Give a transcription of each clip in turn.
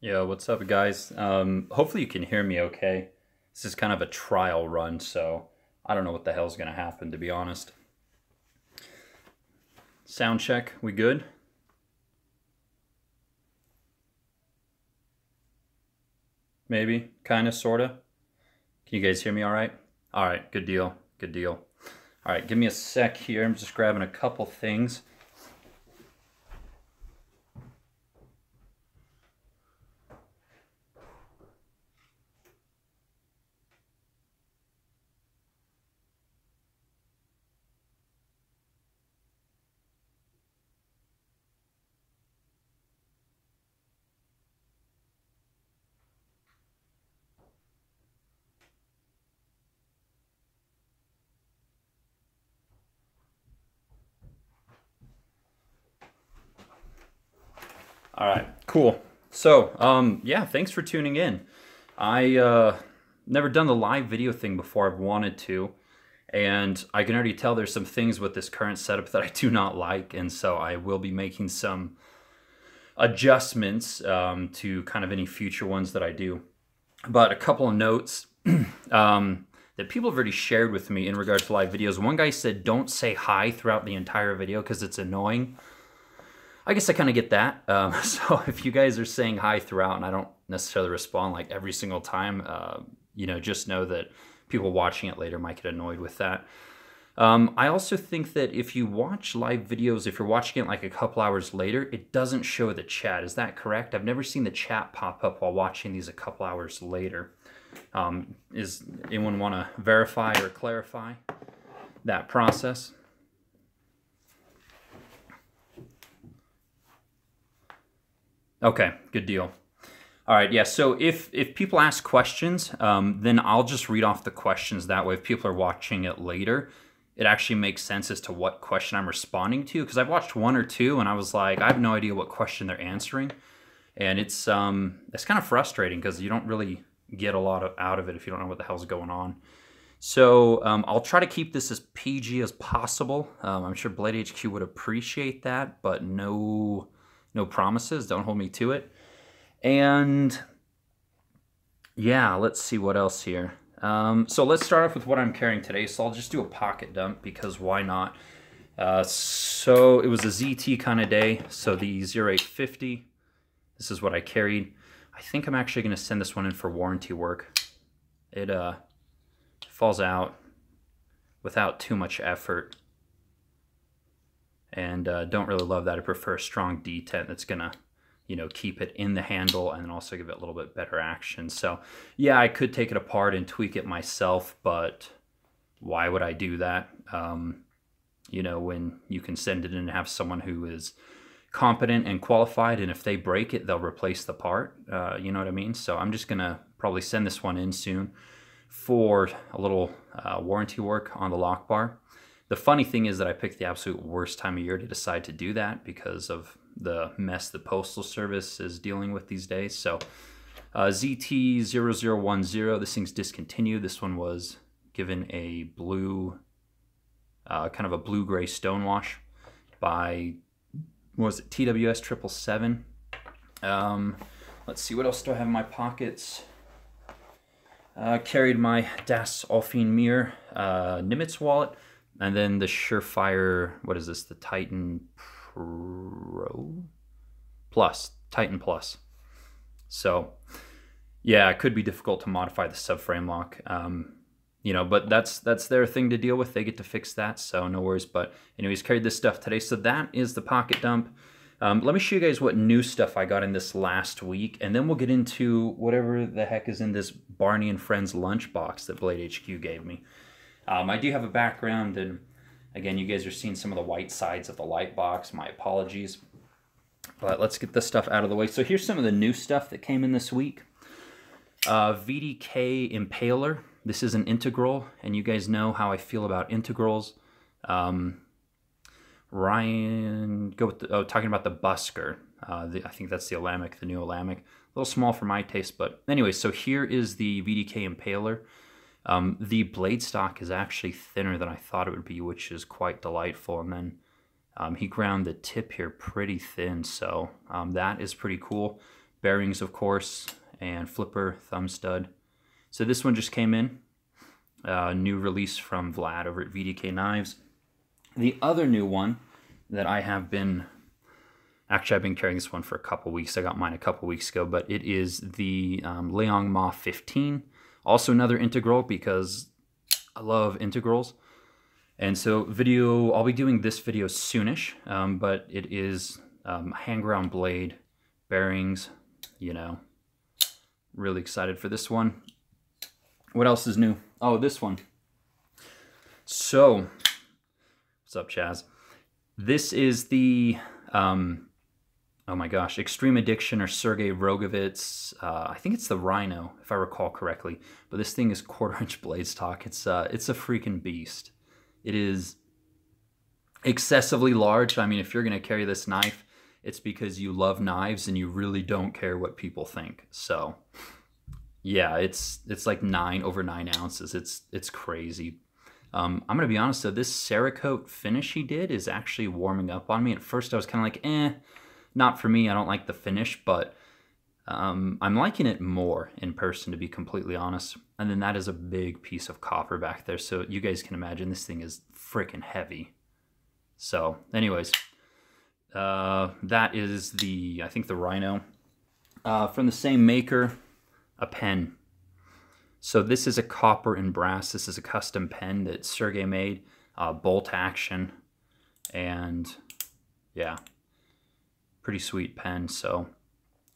Yo, what's up, guys? Hopefully you can hear me okay. This is kind of a trial run, so I don't know what the hell's gonna happen, to be honest. Sound check, we good? Maybe, kinda, sorta. Can you guys hear me all right? All right, good deal, good deal. All right, give me a sec here. I'm just grabbing a couple things. All right, cool. So, yeah, thanks for tuning in. I never done the live video thing before. I've wanted to, and I can already tell there's some things with this current setup that I do not like, and so I will be making some adjustments to kind of any future ones that I do. But a couple of notes that people have already shared with me in regards to live videos. One guy said, don't say hi throughout the entire video because it's annoying. I guess I kind of get that. So if you guys are saying hi throughout and I don't necessarily respond like every single time, you know, just know that people watching it later might get annoyed with that. I also think that if you watch live videos, if you're watching it like a couple hours later, it doesn't show the chat. Is that correct? I've never seen the chat pop up while watching these a couple hours later. Is anyone want to verify or clarify that process? Okay, good deal. All right, yeah, so if people ask questions, then I'll just read off the questions. That way, if people are watching it later, it actually makes sense as to what question I'm responding to. Because I've watched one or two, and I was like, I have no idea what question they're answering. And it's kind of frustrating because you don't really get a lot out of it if you don't know what the hell's going on. So I'll try to keep this as PG as possible. I'm sure BladeHQ would appreciate that, but no promises. Don't hold me to it. And yeah, let's see what else here. So let's start off with what I'm carrying today. So I'll just do a pocket dump because why not? So it was a ZT kind of day. So the 0850, this is what I carried. I think I'm actually going to send this one in for warranty work. It falls out without too much effort. And don't really love that. I prefer a strong detent that's going to, you know, keep it in the handle and then also give it a little bit better action. So yeah, I could take it apart and tweak it myself, but why would I do that? You know, when you can send it in and have someone who is competent and qualified, and if they break it, they'll replace the part. You know what I mean? So I'm just going to probably send this one in soon for a little warranty work on the lock bar. The funny thing is that I picked the absolute worst time of year to decide to do that because of the mess the Postal Service is dealing with these days. So ZT0010, this thing's discontinued. This one was given a blue, kind of a blue-gray stonewash by, what was it, TWS 777. Let's see, what else do I have in my pockets? Carried my Das Alfine Mir Nimitz wallet. And then the Surefire, what is this? The Titan Pro Plus, Titan Plus. So yeah, it could be difficult to modify the subframe lock. You know, but that's their thing to deal with. They get to fix that, so no worries. But anyways, carried this stuff today. So that is the pocket dump. Let me show you guys what new stuff I got in this last week, and then we'll get into whatever the heck is in this Barney and Friends lunchbox that BladeHQ gave me. I do have a background, and again, you guys are seeing some of the white sides of the light box. My apologies. But let's get this stuff out of the way. So here's some of the new stuff that came in this week. VDK Impaler. This is an integral, and you guys know how I feel about integrals. Ryan, go with the, talking about the Busker. I think that's the Alamic, the new Alamic. A little small for my taste, but anyway, so here is the VDK Impaler. The blade stock is actually thinner than I thought it would be, which is quite delightful. And then he ground the tip here pretty thin, so that is pretty cool. bearings, of course, and flipper, thumb stud. So this one just came in, new release from Vlad over at VDK Knives. The other new one that I have been, actually I've been carrying this one for a couple weeks. I got mine a couple weeks ago, but it is the Liang Ma 15. Also another integral because I love integrals. And so I'll be doing this video soonish, but it is hand ground blade, bearings, you know, really excited for this one. What else is new? Oh, this one. So, what's up, Chaz? This is the, oh my gosh, Extreme Addiction or Sergey Rogovitz. I think it's the Rhino, if I recall correctly. But this thing is 1/4" blade stock. It's a freaking beast. It is excessively large. I mean, if you're going to carry this knife, it's because you love knives and you really don't care what people think. So, yeah, it's like 9 over 9 ounces. It's crazy. I'm going to be honest, though, this Cerakote finish he did is actually warming up on me. At first, I was kind of like, not for me. I don't like the finish, but I'm liking it more in person, to be completely honest. And then that is a big piece of copper back there. So you guys can imagine this thing is freaking heavy. So anyways, that is I think the Rhino. From the same maker, a pen. So this is a copper and brass. This is a custom pen that Sergey made, bolt action, and yeah, pretty sweet pen. So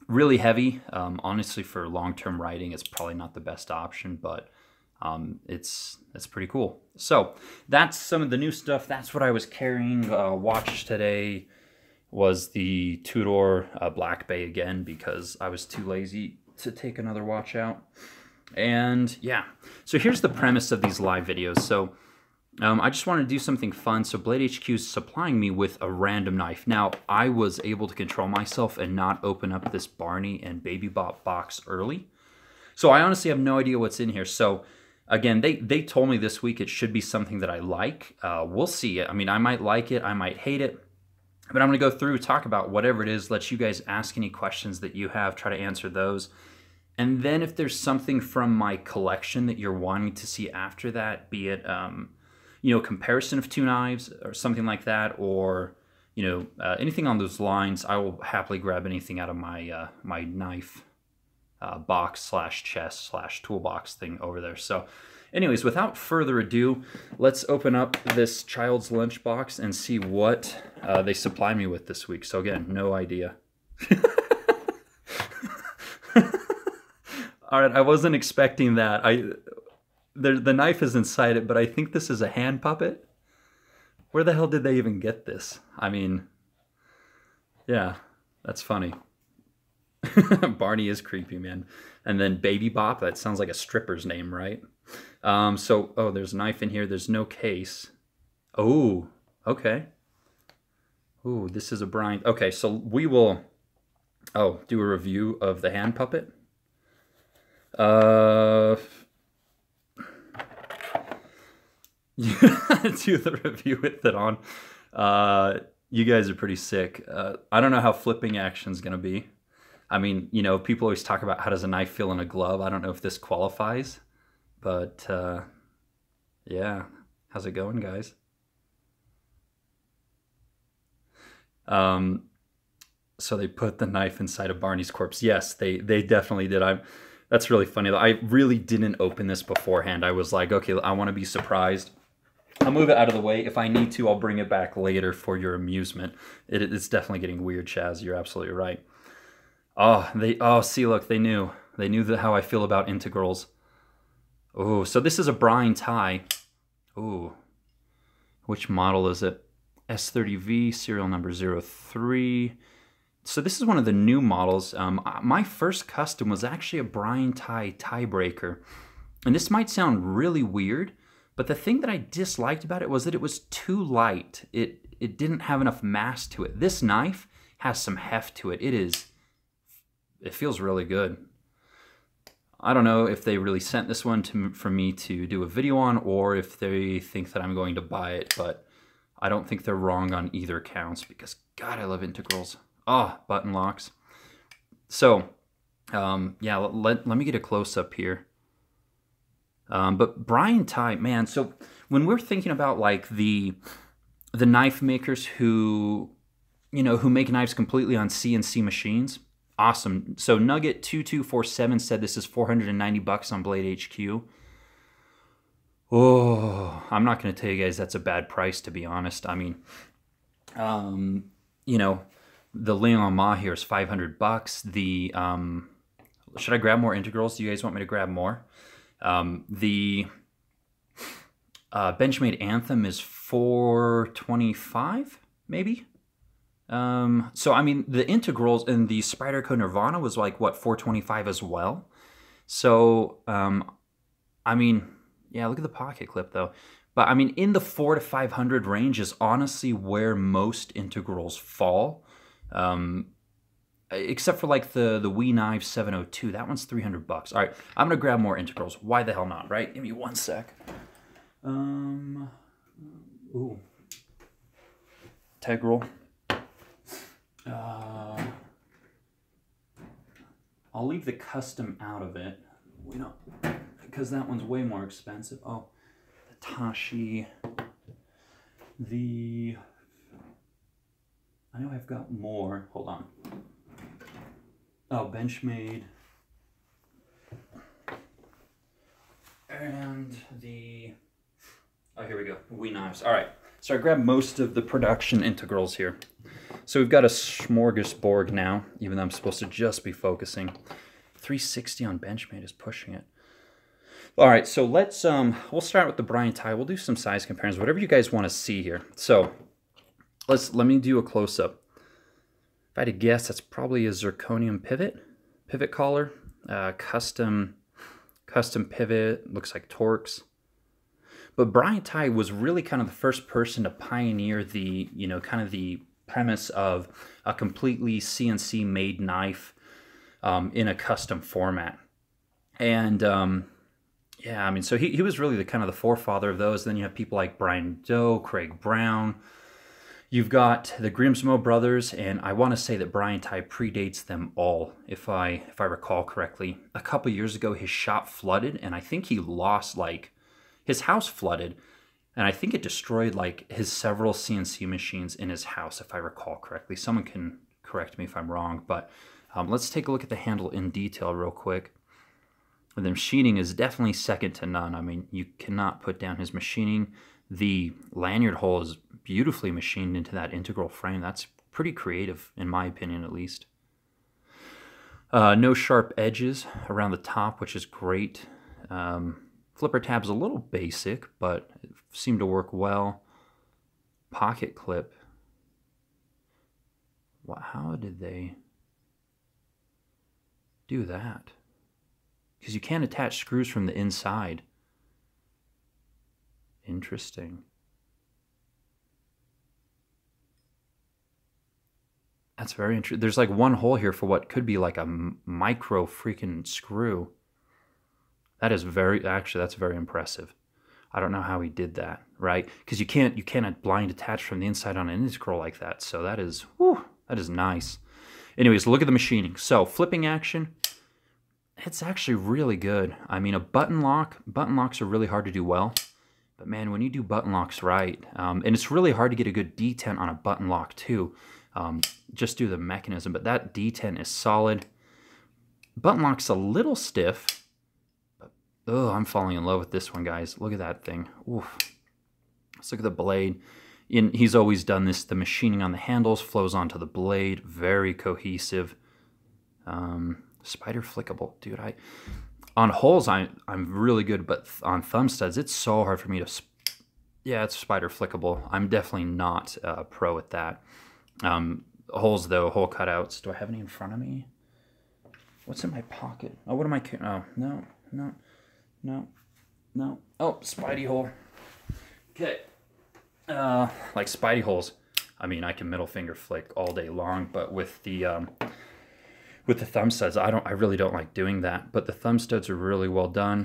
really heavy. Honestly, for long-term writing, it's probably not the best option, but it's pretty cool. So that's some of the new stuff. That's what I was carrying. Watch today was the Tudor Black Bay again because I was too lazy to take another watch out. And yeah, so here's the premise of these live videos. So I just wanted to do something fun. So BladeHQ is supplying me with a random knife. Now, I was able to control myself and not open up this Barney and Baby Bop box early. So I honestly have no idea what's in here. So again, they told me this week it should be something that I like. We'll see. I mean, I might like it, I might hate it. But I'm going to go through, talk about whatever it is, let you guys ask any questions that you have, try to answer those. And then if there's something from my collection that you're wanting to see after that, be it, you know, comparison of two knives or something like that, or, you know, anything on those lines, I will happily grab anything out of my, my knife box / chest / toolbox thing over there. So anyways, without further ado, let's open up this child's lunch box and see what they supply me with this week. So again, no idea. All right, I wasn't expecting that. The knife is inside it, but I think this is a hand puppet. Where the hell did they even get this? I mean, yeah, that's funny. Barney is creepy, man. And then Baby Bop, that sounds like a stripper's name, right? Oh, there's a knife in here. There's no case. Oh, okay. Ooh, this is a Brian. Okay, so we will, do a review of the hand puppet. Do the review with it on. You guys are pretty sick. I don't know how flipping action's gonna be. I mean, you know, people always talk about how does a knife feel in a glove. I don't know if this qualifies, but yeah. How's it going, guys? So they put the knife inside of Barney's corpse. Yes, they definitely did. That's really funny though. I really didn't open this beforehand. I was like, okay, I want to be surprised. I'll move it out of the way. If I need to, I'll bring it back later for your amusement. It's definitely getting weird, Chaz. You're absolutely right. See, look, they knew. They knew how I feel about integrals. Oh, so this is a Brian Tighe. Oh, which model is it? S30V, serial number 03. So this is one of the new models. My first custom was actually a Brian Tighe tiebreaker. And this might sound really weird, but the thing that I disliked about it was that it was too light. It didn't have enough mass to it. This knife has some heft to it. It feels really good. I don't know if they really sent this one for me to do a video on, or if they think that I'm going to buy it, but I don't think they're wrong on either counts because, God, I love integrals. Button locks. So Yeah, let me get a close-up here. But Brian Tighe, man, so when we're thinking about like the knife makers who, you know, who make knives completely on CNC machines, awesome. So Nugget 2247 said this is 490 bucks on BladeHQ. Oh, I'm not going to tell you guys that's a bad price, to be honest. I mean, you know, the Liang Ma here is 500 bucks. The should I grab more integrals? Do you guys want me to grab more? The Benchmade Anthem is 425, maybe. So I mean, the integrals in the Spyderco Nirvana was like what, 425 as well. So I mean, yeah, look at the pocket clip though. But I mean, in the 400 to 500 range is honestly where most integrals fall. Except for like the Wee Knife 702, that one's 300 bucks. All right, I'm gonna grab more integrals. Why the hell not, right? Give me one sec. Ooh, integral. I'll leave the custom out of it. We don't, because that one's way more expensive. Oh, the Tashi. I know I've got more. Hold on. Oh, Benchmade. And oh, here we go. Wee Knives. All right. So I grabbed most of the production integrals here. So we've got a smorgasbord now, even though I'm supposed to just be focusing. 360 on Benchmade is pushing it. All right, so let's, we'll start with the Brian Tighe. We'll do some size comparisons, whatever you guys want to see here. So let me do a close-up. If I had to guess, that's probably a zirconium pivot collar, custom pivot, looks like Torx. But Brian Tighe was really kind of the first person to pioneer the, you know, kind of the premise of a completely CNC made knife in a custom format. And yeah, I mean, so he was really the kind of the forefather of those. Then you have people like Brian Doe, Craig Brown. You've got the Grimsmo brothers, and I want to say that Brian Tighe predates them all, if I recall correctly. A couple years ago, his shop flooded, and I think he lost, like, his house flooded, and I think it destroyed, like, his several CNC machines in his house, if I recall correctly. Someone can correct me if I'm wrong, but let's take a look at the handle in detail real quick. The machining is definitely second to none. I mean, you cannot put down his machining. The lanyard hole is beautifully machined into that integral frame. That's pretty creative, in my opinion, at least. No sharp edges around the top, which is great. Flipper tab's a little basic, but it seemed to work well. Pocket clip. How did they do that? Because you can't attach screws from the inside. Interesting. That's very interesting. There's like one hole here for what could be like a micro freaking screw. That is actually, that's very impressive. I don't know how he did that, right? Because you can't blind attach from the inside on an integral like that. So that is, whew, that is nice. Anyways, look at the machining. So flipping action, it's actually really good. I mean, button locks are really hard to do well. But man, when you do button locks right, and it's really hard to get a good detent on a button lock too, just due to the mechanism, but that detent is solid. Button lock's a little stiff, but oh, I'm falling in love with this one, guys. Look at that thing. Oof. Let's look at the blade. He's always done this. The machining on the handles flows onto the blade. Very cohesive. Spider flickable. Dude, on holes, I'm really good, but on thumb studs, it's so hard for me to... Yeah, it's spider flickable. I'm definitely not a pro at that. Holes, though, hole cutouts. Do I have any in front of me? What's in my pocket? Oh, what am I... Oh, no. Oh, Spidey hole. Okay. Like Spidey holes. I mean, I can middle finger flick all day long, but with the thumb studs, I really don't like doing that. But the thumb studs are really well done.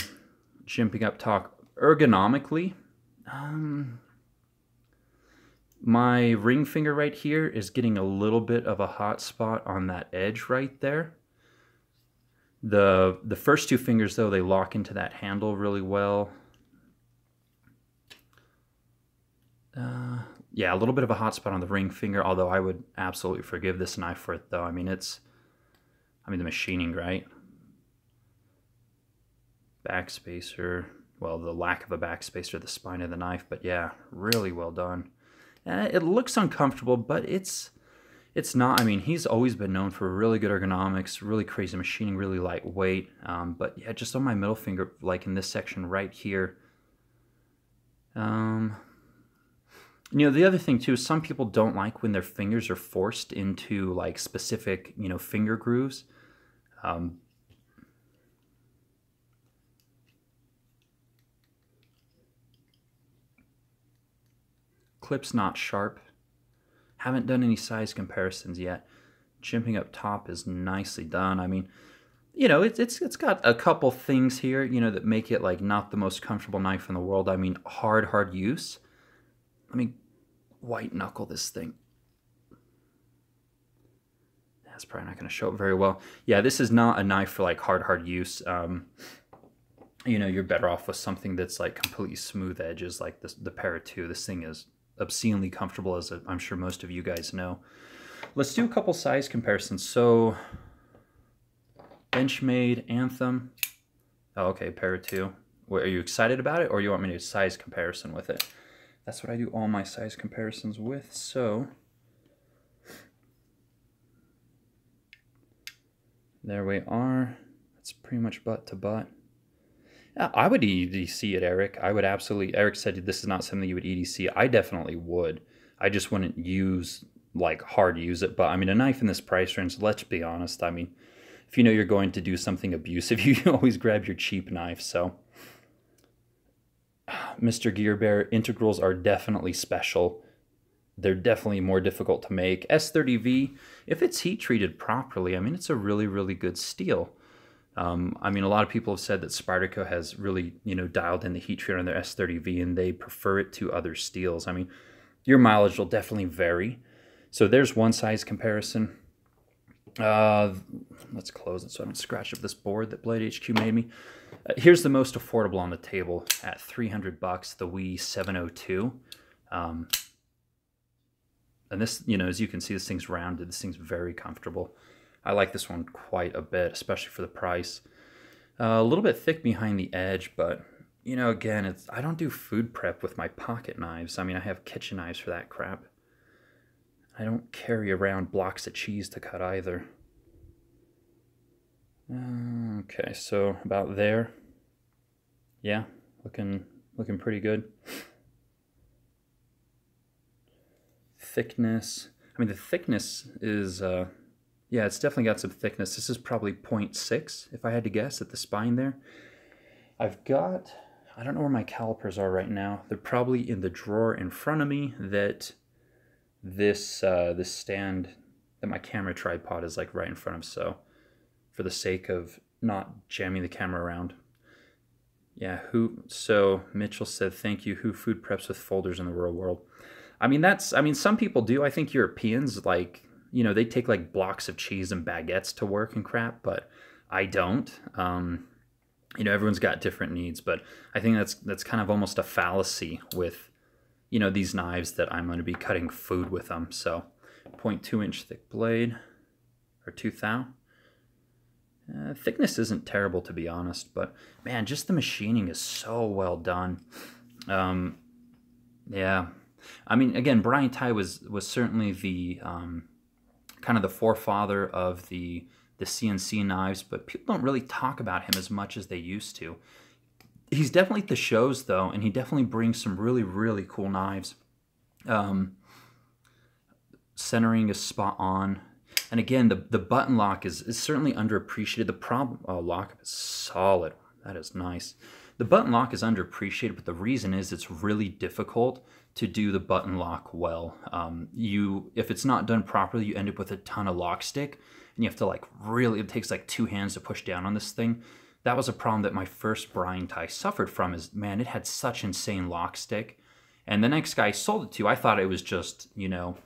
Jimping up top ergonomically. My ring finger right here is getting a little bit of a hot spot on that edge right there. The first two fingers, though, they lock into that handle really well. Yeah, a little bit of a hot spot on the ring finger, although I would absolutely forgive this knife for it, though. I mean, the machining, right? Backspacer, well, the lack of a backspacer, the spine of the knife, but yeah, really well done. It looks uncomfortable, but it's not. I mean, he's always been known for really good ergonomics, really crazy machining, really lightweight. But yeah, just on my middle finger, like in this section right here. You know, the other thing too is some people don't like when their fingers are forced into like specific, you know, finger grooves. Clip's not sharp. Haven't done any size comparisons yet. Jimping up top is nicely done. I mean, you know, it's got a couple things here, you know, that make it like not the most comfortable knife in the world. I mean, hard use. Let me white knuckle this thing. That's probably not going to show up very well. Yeah, this is not a knife for like hard use. You know, you're better off with something that's like completely smooth edges, like the Para 2. This thing is obscenely comfortable, as I'm sure most of you guys know. Let's do a couple size comparisons. So, Benchmade, Anthem. Oh, okay, Para 2. Are you excited about it, or you want me to do a size comparison with it? That's what I do all my size comparisons with. So, there we are. It's pretty much butt to butt. I would EDC it, Eric. I would absolutely. Eric said this is not something you would EDC. I definitely would. I just wouldn't use, like, hard use it. But, I mean, a knife in this price range, let's be honest. I mean, if you know you're going to do something abusive, you always grab your cheap knife. So, Mr. Gear Bear, integrals are definitely special. They're definitely more difficult to make. S30V, if it's heat treated properly, I mean, it's a really good steel. I mean, a lot of people have said that Spyderco has really, you know, dialed in the heat treat on their S30V, and they prefer it to other steels. I mean, your mileage will definitely vary. So there's one size comparison. Let's close it so I don't scratch up this board that BladeHQ made me. Here's the most affordable on the table at $300, the WE 702. And this, you know, as you can see, this thing's rounded. This thing's very comfortable. I like this one quite a bit, especially for the price. A little bit thick behind the edge, but, you know, again, I don't do food prep with my pocket knives. I mean, I have kitchen knives for that crap. I don't carry around blocks of cheese to cut either. Okay, so about there. Yeah, looking pretty good. Thickness. I mean, the thickness is... yeah, it's definitely got some thickness. This is probably 0.6, if I had to guess, at the spine there. I've got, I don't know where my calipers are right now. They're probably in the drawer in front of me that this stand, that my camera tripod is like right in front of, so for the sake of not jamming the camera around. Yeah, so Mitchell said, thank you, who food preps with folders in the real world? I mean, some people do. I think Europeans, like, you know, they take like blocks of cheese and baguettes to work and crap, but I don't. You know, everyone's got different needs, but I think that's kind of almost a fallacy with, you know, these knives that I'm going to be cutting food with them. So 0.2 inch thick blade, or 2 thou. Thickness isn't terrible, to be honest, but man, just the machining is so well done. Yeah, I mean, again, Brian Tighe was certainly the kind of the forefather of the CNC knives, but people don't really talk about him as much as they used to. He's definitely at the shows, though, and he definitely brings some really cool knives. Centering is spot on. And again, the button lock is certainly underappreciated. The problem, lock is solid. That is nice. The button lock is underappreciated, but the reason is it's really difficult to do the button lock well. If it's not done properly, you end up with a ton of lock stick, and you have to like really, it takes like 2 hands to push down on this thing. That was a problem that my first Brian Tighe suffered from, is, man, it had such insane lock stick. And the next guy I sold it to, I thought it was just, you know,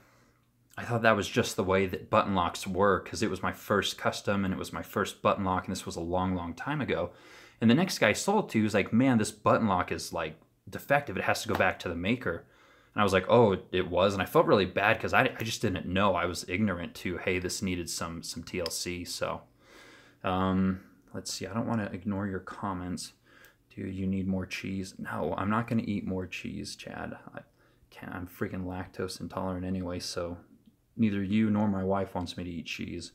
I thought that was just the way that button locks were, because it was my first custom and it was my first button lock, and this was a long, long time ago. And the next guy I sold to was like, man, this button lock is like defective. It has to go back to the maker. And I was like, oh, it was. And I felt really bad because I just didn't know. I was ignorant to, hey, this needed some TLC. So let's see. I don't want to ignore your comments. Do you need more cheese? No, I'm not going to eat more cheese, Chad. I'm freaking lactose intolerant anyway, so neither you nor my wife wants me to eat cheese.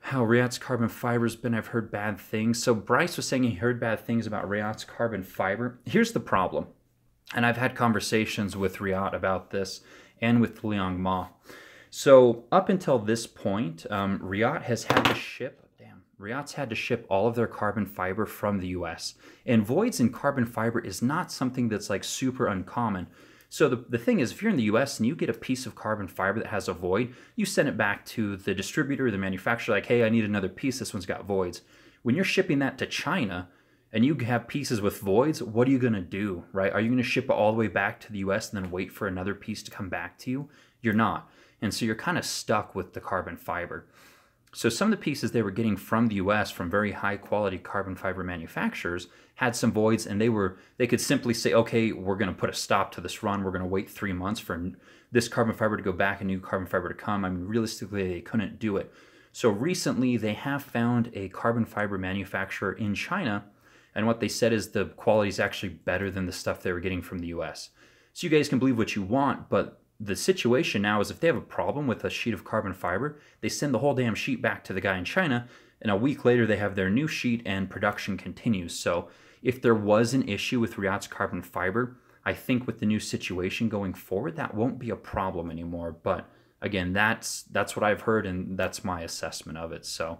How Rayot's carbon fiber's been, I've heard bad things. So Bryce was saying he heard bad things about Rayot's carbon fiber. Here's the problem, and I've had conversations with Rayot about this and with Liang Ma. So up until this point, Rayot has had to ship, Rayot's had to ship all of their carbon fiber from the US. And voids in carbon fiber is not something that's like super uncommon. So the thing is, if you're in the US and you get a piece of carbon fiber that has a void, you send it back to the distributor or the manufacturer like, hey, I need another piece, this one's got voids. When you're shipping that to China and you have pieces with voids, what are you gonna do, right? Are you gonna ship it all the way back to the US and then wait for another piece to come back to you? You're not. And so you're kind of stuck with the carbon fiber. So some of the pieces they were getting from the US from very high quality carbon fiber manufacturers had some voids, and they could simply say, okay, we're going to put a stop to this run. We're going to wait 3 months for this carbon fiber to go back and new carbon fiber to come. I mean, realistically, they couldn't do it. So recently they have found a carbon fiber manufacturer in China, and what they said is the quality is actually better than the stuff they were getting from the US. So you guys can believe what you want, but the situation now is if they have a problem with a sheet of carbon fiber, they send the whole damn sheet back to the guy in China, and a week later they have their new sheet and production continues. So if there was an issue with Rayot's carbon fiber, I think with the new situation going forward, that won't be a problem anymore. But again, that's what I've heard, and that's my assessment of it. So,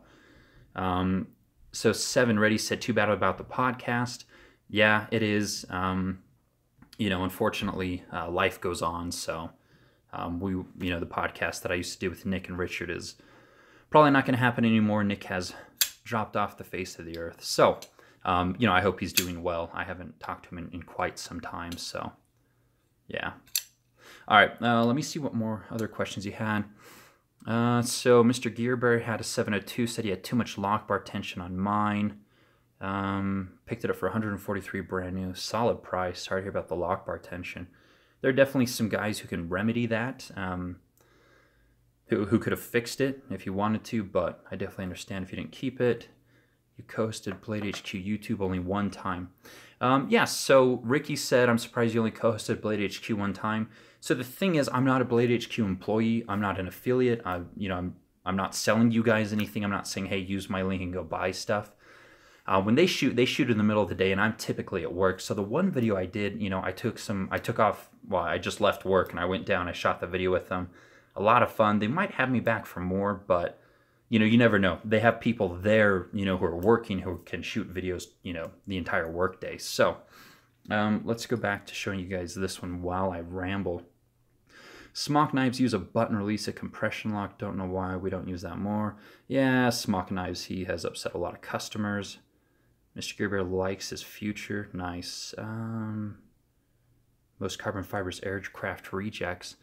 so Seven Ready said, too bad about the podcast. Yeah, it is. You know, unfortunately, life goes on, so... the podcast that I used to do with Nick and Richard is probably not going to happen anymore. Nick has dropped off the face of the earth. So, I hope he's doing well. I haven't talked to him in quite some time. So, yeah. All right. Let me see what more other questions you had. So, Mr. Gearberry had a 702, said he had too much lock bar tension on mine. Picked it up for 143 brand new. Solid price. Sorry to hear about the lock bar tension. There are definitely some guys who can remedy that, who could have fixed it if you wanted to, but I definitely understand if you didn't keep it. You co-hosted BladeHQ YouTube only one time. Yes, so Ricky said, I'm surprised you only co-hosted BladeHQ one time. So the thing is, I'm not a BladeHQ employee. I'm not an affiliate. I'm not selling you guys anything. I'm not saying, hey, use my link and go buy stuff. When they shoot in the middle of the day, and I'm typically at work. So the one video I did, I just left work and I went down, I shot the video with them. A lot of fun. They might have me back for more, but you never know. They have people there, who are working, who can shoot videos, the entire workday. So let's go back to showing you guys this one while I ramble. Smock knives use a button release, a compression lock. Don't know why we don't use that more. Yeah, Smock knives, he has upset a lot of customers. Mr. Gerber likes his future. Nice. Most carbon fibers, aircraft rejects.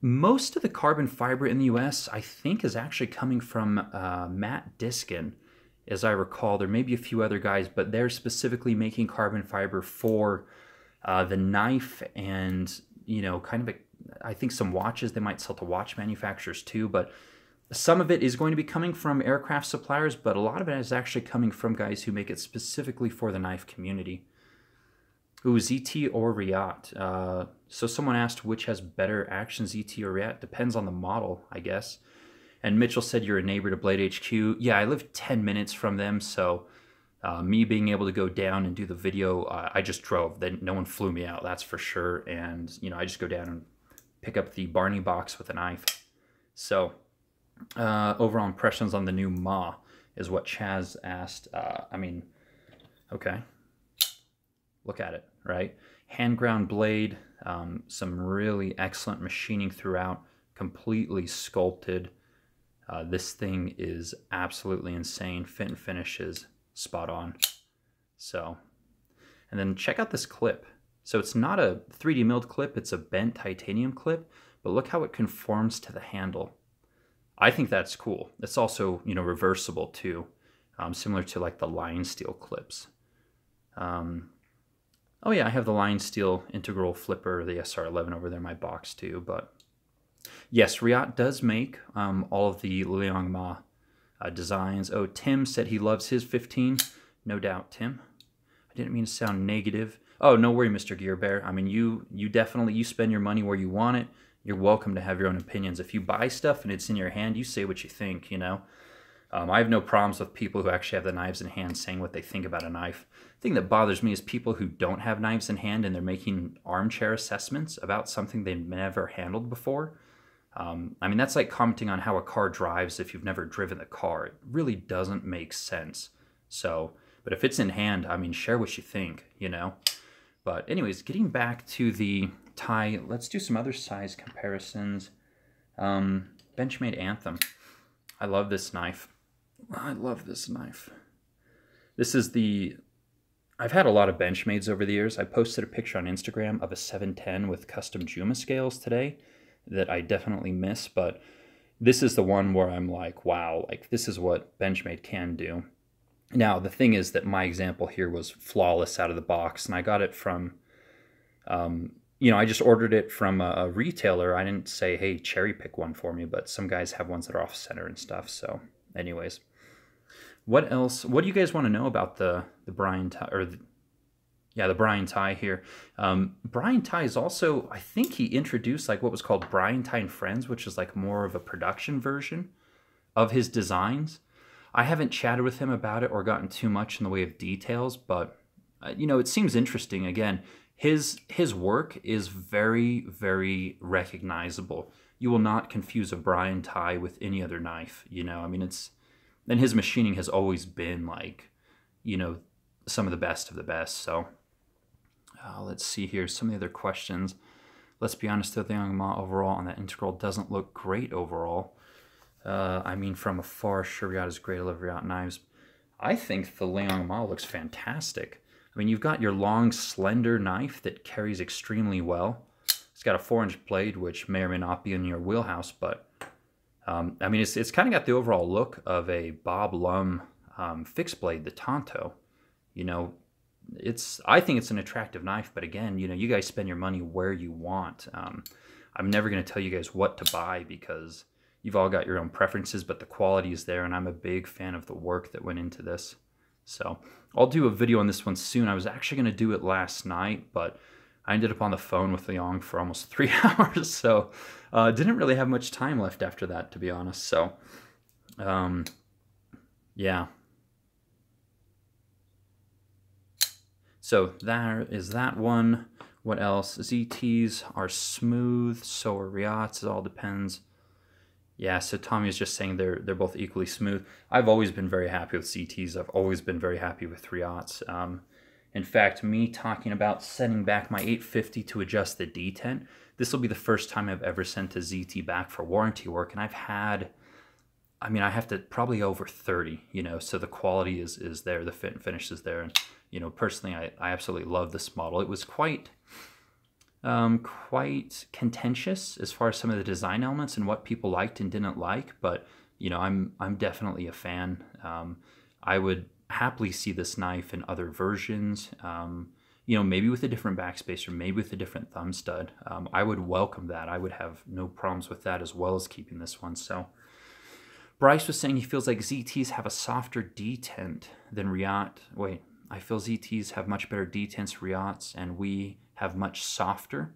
Most of the carbon fiber in the US, I think, is actually coming from Matt Diskin, as I recall. There may be a few other guys, but they're specifically making carbon fiber for the knife and, kind of I think some watches. They might sell to watch manufacturers too, but some of it is going to be coming from aircraft suppliers, but a lot of it is actually coming from guys who make it specifically for the knife community. Ooh, ZT or Rayot. So someone asked which has better action, ZT or Rayot. Depends on the model, I guess. And Mitchell said you're a neighbor to BladeHQ. Yeah, I live 10 minutes from them, so me being able to go down and do the video, I just drove. Then no one flew me out, that's for sure. And, I just go down and pick up the Barney box with a knife. So, overall impressions on the new Ma is what Chaz asked. Okay. Look at it, right? Hand ground blade, some really excellent machining throughout, completely sculpted. This thing is absolutely insane. Fit and finish is spot on. So, and then check out this clip. So it's not a 3D milled clip, it's a bent titanium clip, but look how it conforms to the handle. I think that's cool. It's also, you know, reversible too, similar to like the line steel clips. Oh yeah, I have the line steel integral flipper, the SR11 over there in my box too. But yes, Riot does make all of the Liang Ma designs. Oh, Tim said he loves his 15. No doubt, Tim. I didn't mean to sound negative. Oh, no worry, Mr. Gear Bear. I mean, you definitely, you spend your money where you want it. You're welcome to have your own opinions. If you buy stuff and it's in your hand, you say what you think, you know. I have no problems with people who actually have the knives in hand saying what they think about a knife. The thing that bothers me is people who don't have knives in hand and they're making armchair assessments about something they've never handled before. I mean, that's like commenting on how a car drives if you've never driven the car. It really doesn't make sense. So, but if it's in hand, I mean, share what you think, you know. But anyways, getting back to the Tighe, let's do some other size comparisons. Benchmade Anthem. I love this knife. I love this knife. This is the... I've had a lot of Benchmades over the years. I posted a picture on Instagram of a 710 with custom Juma scales today that I definitely miss, but this is the one where I'm like, wow, like this is what Benchmade can do. Now, the thing is that my example here was flawless out of the box, and I got it from, you know, I just ordered it from a retailer. I didn't say, hey, cherry pick one for me, but some guys have ones that are off center and stuff. So anyways, what else? What do you guys want to know about the Brian Tighe, or the Brian Tighe here? Brian Tighe is also, I think he introduced like what was called Brian Tighe and Friends, which is like more of a production version of his designs. I haven't chatted with him about it or gotten too much in the way of details, but you know, it seems interesting. Again, his work is very, very recognizable. You will not confuse a Brian Tighe with any other knife, you know. I mean, and his machining has always been like, you know, some of the best of the best. So let's see here, some of the other questions. Let's be honest, the Liang Ma overall on that integral doesn't look great overall. I mean, from afar, sure, Riot is great. I love Riot knives. I think the Liang Ma looks fantastic. I mean, you've got your long, slender knife that carries extremely well. It's got a 4-inch blade, which may or may not be in your wheelhouse, but I mean, it's kind of got the overall look of a Bob Lum fixed blade, the Tonto. You know, I think it's an attractive knife, but again, you know, you guys spend your money where you want. I'm never going to tell you guys what to buy because you've all got your own preferences, but the quality is there, and I'm a big fan of the work that went into this. So I'll do a video on this one soon. I was actually going to do it last night, but I ended up on the phone with Liang for almost 3 hours, so didn't really have much time left after that, to be honest. So, yeah. So there is that one. What else? ZTs are smooth, so are Riots. It all depends. Yeah, so Tommy is just saying they're both equally smooth. I've always been very happy with ZTs. I've always been very happy with Riots. In fact, me talking about sending back my 850 to adjust the detent, this will be the first time I've ever sent a ZT back for warranty work, and I've had, I mean, I have to probably over 30, you know, so the quality is there, the fit and finish is there, and, you know, personally, I absolutely love this model. It was quite contentious as far as some of the design elements and what people liked and didn't like, but you know, I'm definitely a fan. I would happily see this knife in other versions, you know, maybe with a different backspacer, maybe with a different thumb stud. I would welcome that. I would have no problems with that, as well as keeping this one. So Bryce was saying he feels like ZTs have a softer detent than Riot. Wait, I feel ZTs have much better detents, Riots, and we have much softer.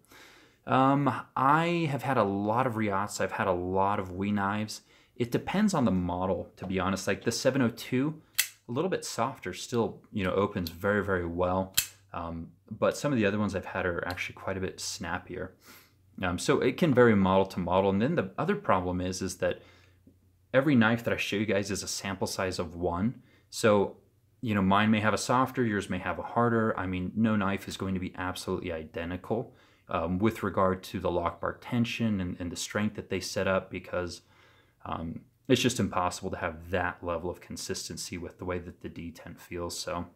I have had a lot of Riots. I've had a lot of Wii knives. It depends on the model, to be honest. Like the 702, a little bit softer, still, you know, opens very, very well. But some of the other ones I've had are actually quite a bit snappier. So it can vary model to model. And then the other problem is that every knife that I show you guys is a sample size of 1. So, you know, mine may have a softer, yours may have a harder. I mean, no knife is going to be absolutely identical with regard to the lock bar tension and the strength that they set up, because it's just impossible to have that level of consistency with the way that the detent feels. So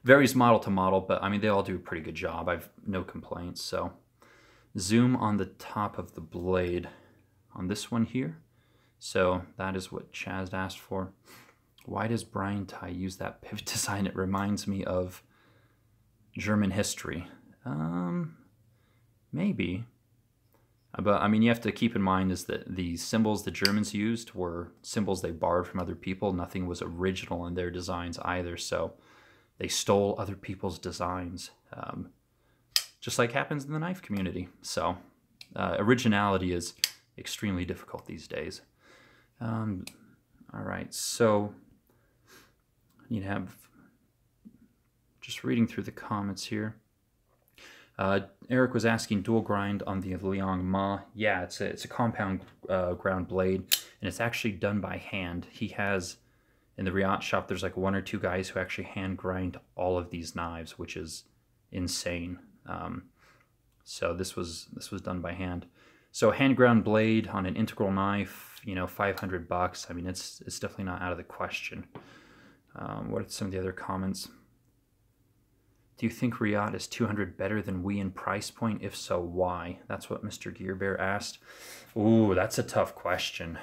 varies model to model, but I mean, they all do a pretty good job. I've no complaints. So zoom on the top of the blade on this one here. So that is what Chaz asked for. Why does Brian Tighe use that pivot design? It reminds me of German history. Maybe. But I mean, you have to keep in mind is that the symbols the Germans used were symbols they borrowed from other people. Nothing was original in their designs either. So they stole other people's designs, just like happens in the knife community. So originality is extremely difficult these days. All right, so you have, just reading through the comments here. Eric was asking dual grind on the Liang Ma. Yeah, it's a compound ground blade, and it's actually done by hand. He has, in the Riot shop, there's like 1 or 2 guys who actually hand grind all of these knives, which is insane. So this was done by hand. So hand ground blade on an integral knife, you know, $500. I mean, it's definitely not out of the question. What are some of the other comments? Do you think Riot is $200 better than we in price point? If so, why? That's what Mr. Gear Bear asked. Ooh, that's a tough question.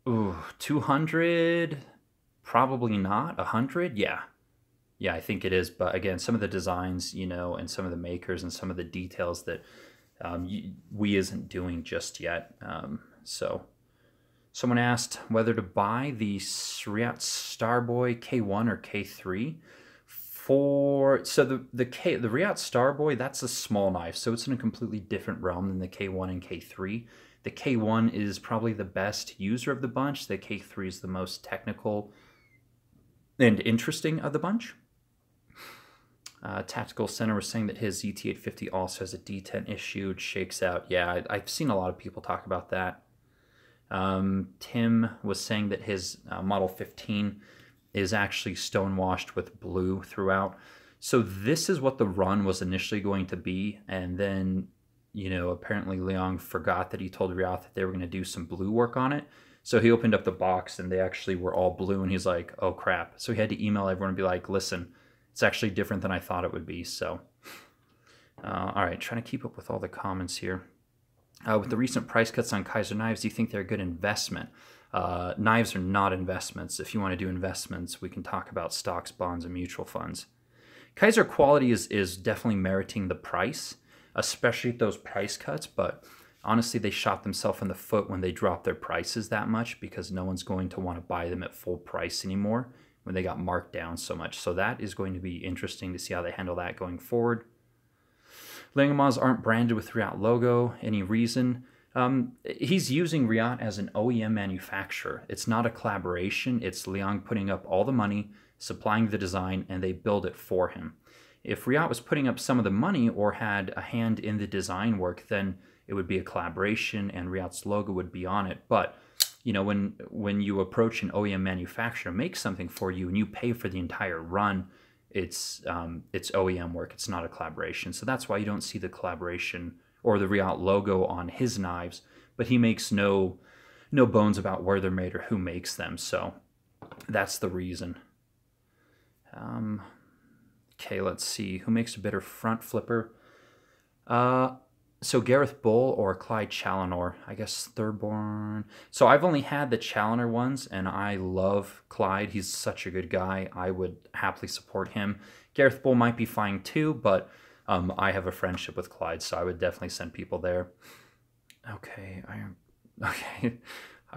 Ooh, 200? Probably not. 100? Yeah. Yeah, I think it is. But again, some of the designs, you know, and some of the makers and some of the details that we isn't doing just yet. So someone asked whether to buy the Riot Starboy K1 or K3. So the Riot Starboy, that's a small knife, so it's in a completely different realm than the K1 and K3. The K1 is probably the best user of the bunch. The K3 is the most technical and interesting of the bunch. Tactical Center was saying that his ZT850 also has a D10 issue. It shakes out. Yeah, I've seen a lot of people talk about that. Tim was saying that his Model 15 is actually stonewashed with blue throughout. So this is what the run was initially going to be, and then, you know, apparently Liang forgot that he told Riot that they were going to do some blue work on it. So he opened up the box and they actually were all blue, and he's like, oh crap. So he had to email everyone and be like, listen, it's actually different than I thought it would be. So, all right, trying to keep up with all the comments here. With the recent price cuts on Kaiser knives, do you think they're a good investment? Knives are not investments. If you want to do investments, we can talk about stocks, bonds, and mutual funds. Kaiser quality is definitely meriting the price, especially at those price cuts, but honestly, they shot themselves in the foot when they dropped their prices that much, because no one's going to want to buy them at full price anymore when they got marked down so much. So that is going to be interesting to see how they handle that going forward. Liang Ma's aren't branded with Riot logo. Any reason? He's using Riot as an OEM manufacturer. It's not a collaboration. It's Liang putting up all the money, supplying the design, and they build it for him. If Riot was putting up some of the money or had a hand in the design work, then it would be a collaboration and Riot's logo would be on it. But you know, when you approach an OEM manufacturer, make something for you, and you pay for the entire run, it's OEM work. It's not a collaboration. So that's why you don't see the collaboration or the Riot logo on his knives. But he makes no bones about where they're made or who makes them. So that's the reason. Okay, let's see. Who makes a better front flipper? So Gareth Bull or Clyde Challenor, I guess Thurborn. So I've only had the Challenor ones, and I love Clyde. He's such a good guy. I would happily support him. Gareth Bull might be fine too, but I have a friendship with Clyde, so I would definitely send people there. Okay,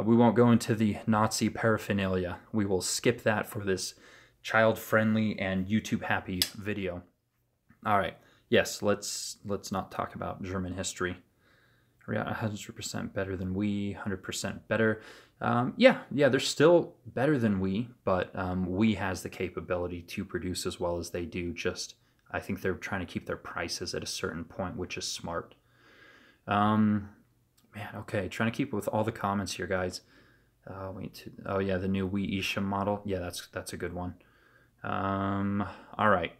we won't go into the Nazi paraphernalia. We will skip that for this child-friendly and YouTube-happy video. All right. Yes, let's not talk about German history. Riot 100% better than we, 100% better. Yeah, they're still better than we, but we has the capability to produce as well as they do. Just, I think they're trying to keep their prices at a certain point, which is smart. Man, okay, trying to keep with all the comments here, guys. Oh yeah, the new We Isha model. Yeah, that's a good one. All right.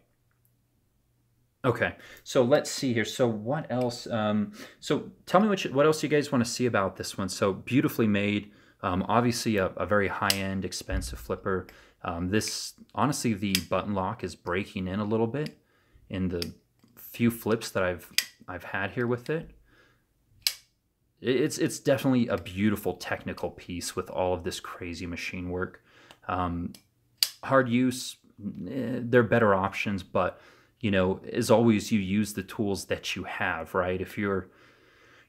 Okay, so let's see here. So what else? So tell me what else you guys want to see about this one. So beautifully made, obviously a very high-end, expensive flipper. This, honestly, the button lock is breaking in a little bit, in the few flips that I've had here with it. It's definitely a beautiful technical piece with all of this crazy machine work. Hard use, there are better options, but you know, as always, you use the tools that you have, right? If you're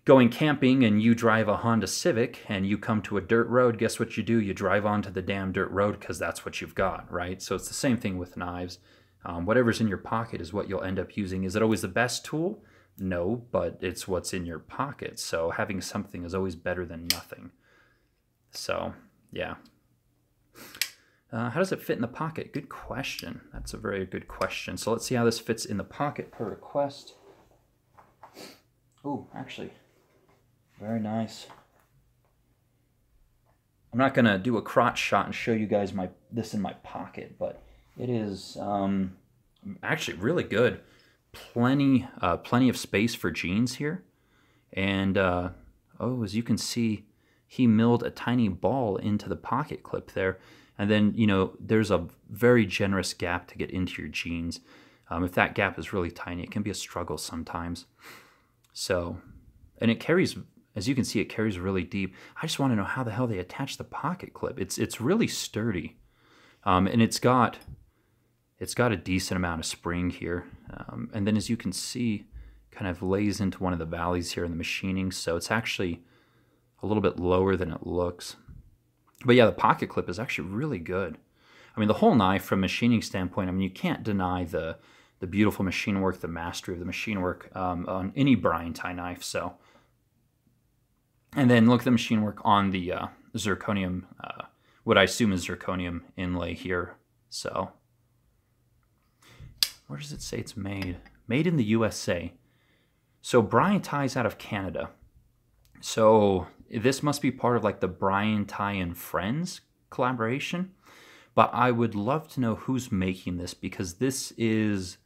going camping and you drive a Honda Civic and you come to a dirt road, guess what you do? You drive onto the damn dirt road because that's what you've got, right? So it's the same thing with knives. Whatever's in your pocket is what you'll end up using. Is it always the best tool? No, but it's what's in your pocket. So having something is always better than nothing. So, yeah. How does it fit in the pocket? Good question. That's a very good question. So let's see how this fits in the pocket per request. Oh, actually, very nice. I'm not going to do a crotch shot and show you guys this in my pocket, but it is actually really good. Plenty of space for jeans here. And, oh, as you can see, he milled a tiny ball into the pocket clip there. And then, you know, there's a very generous gap to get into your jeans. If that gap is really tiny, it can be a struggle sometimes. So, and it carries, as you can see, it carries really deep. I just want to know how the hell they attach the pocket clip. It's really sturdy. And it's got a decent amount of spring here. And then as you can see, kind of lays into one of the valleys here in the machining. So it's actually a little bit lower than it looks. But yeah, the pocket clip is actually really good. I mean, the whole knife from a machining standpoint, I mean, you can't deny the beautiful machine work, the mastery of the machine work on any Brian Tighe knife. So, and then look at the machine work on the zirconium, what I assume is zirconium inlay here. So, where does it say it's made? Made in the USA. So Brian Tighe's out of Canada. So this must be part of like the Brian Tighe and Friends collaboration. But I would love to know who's making this, because this is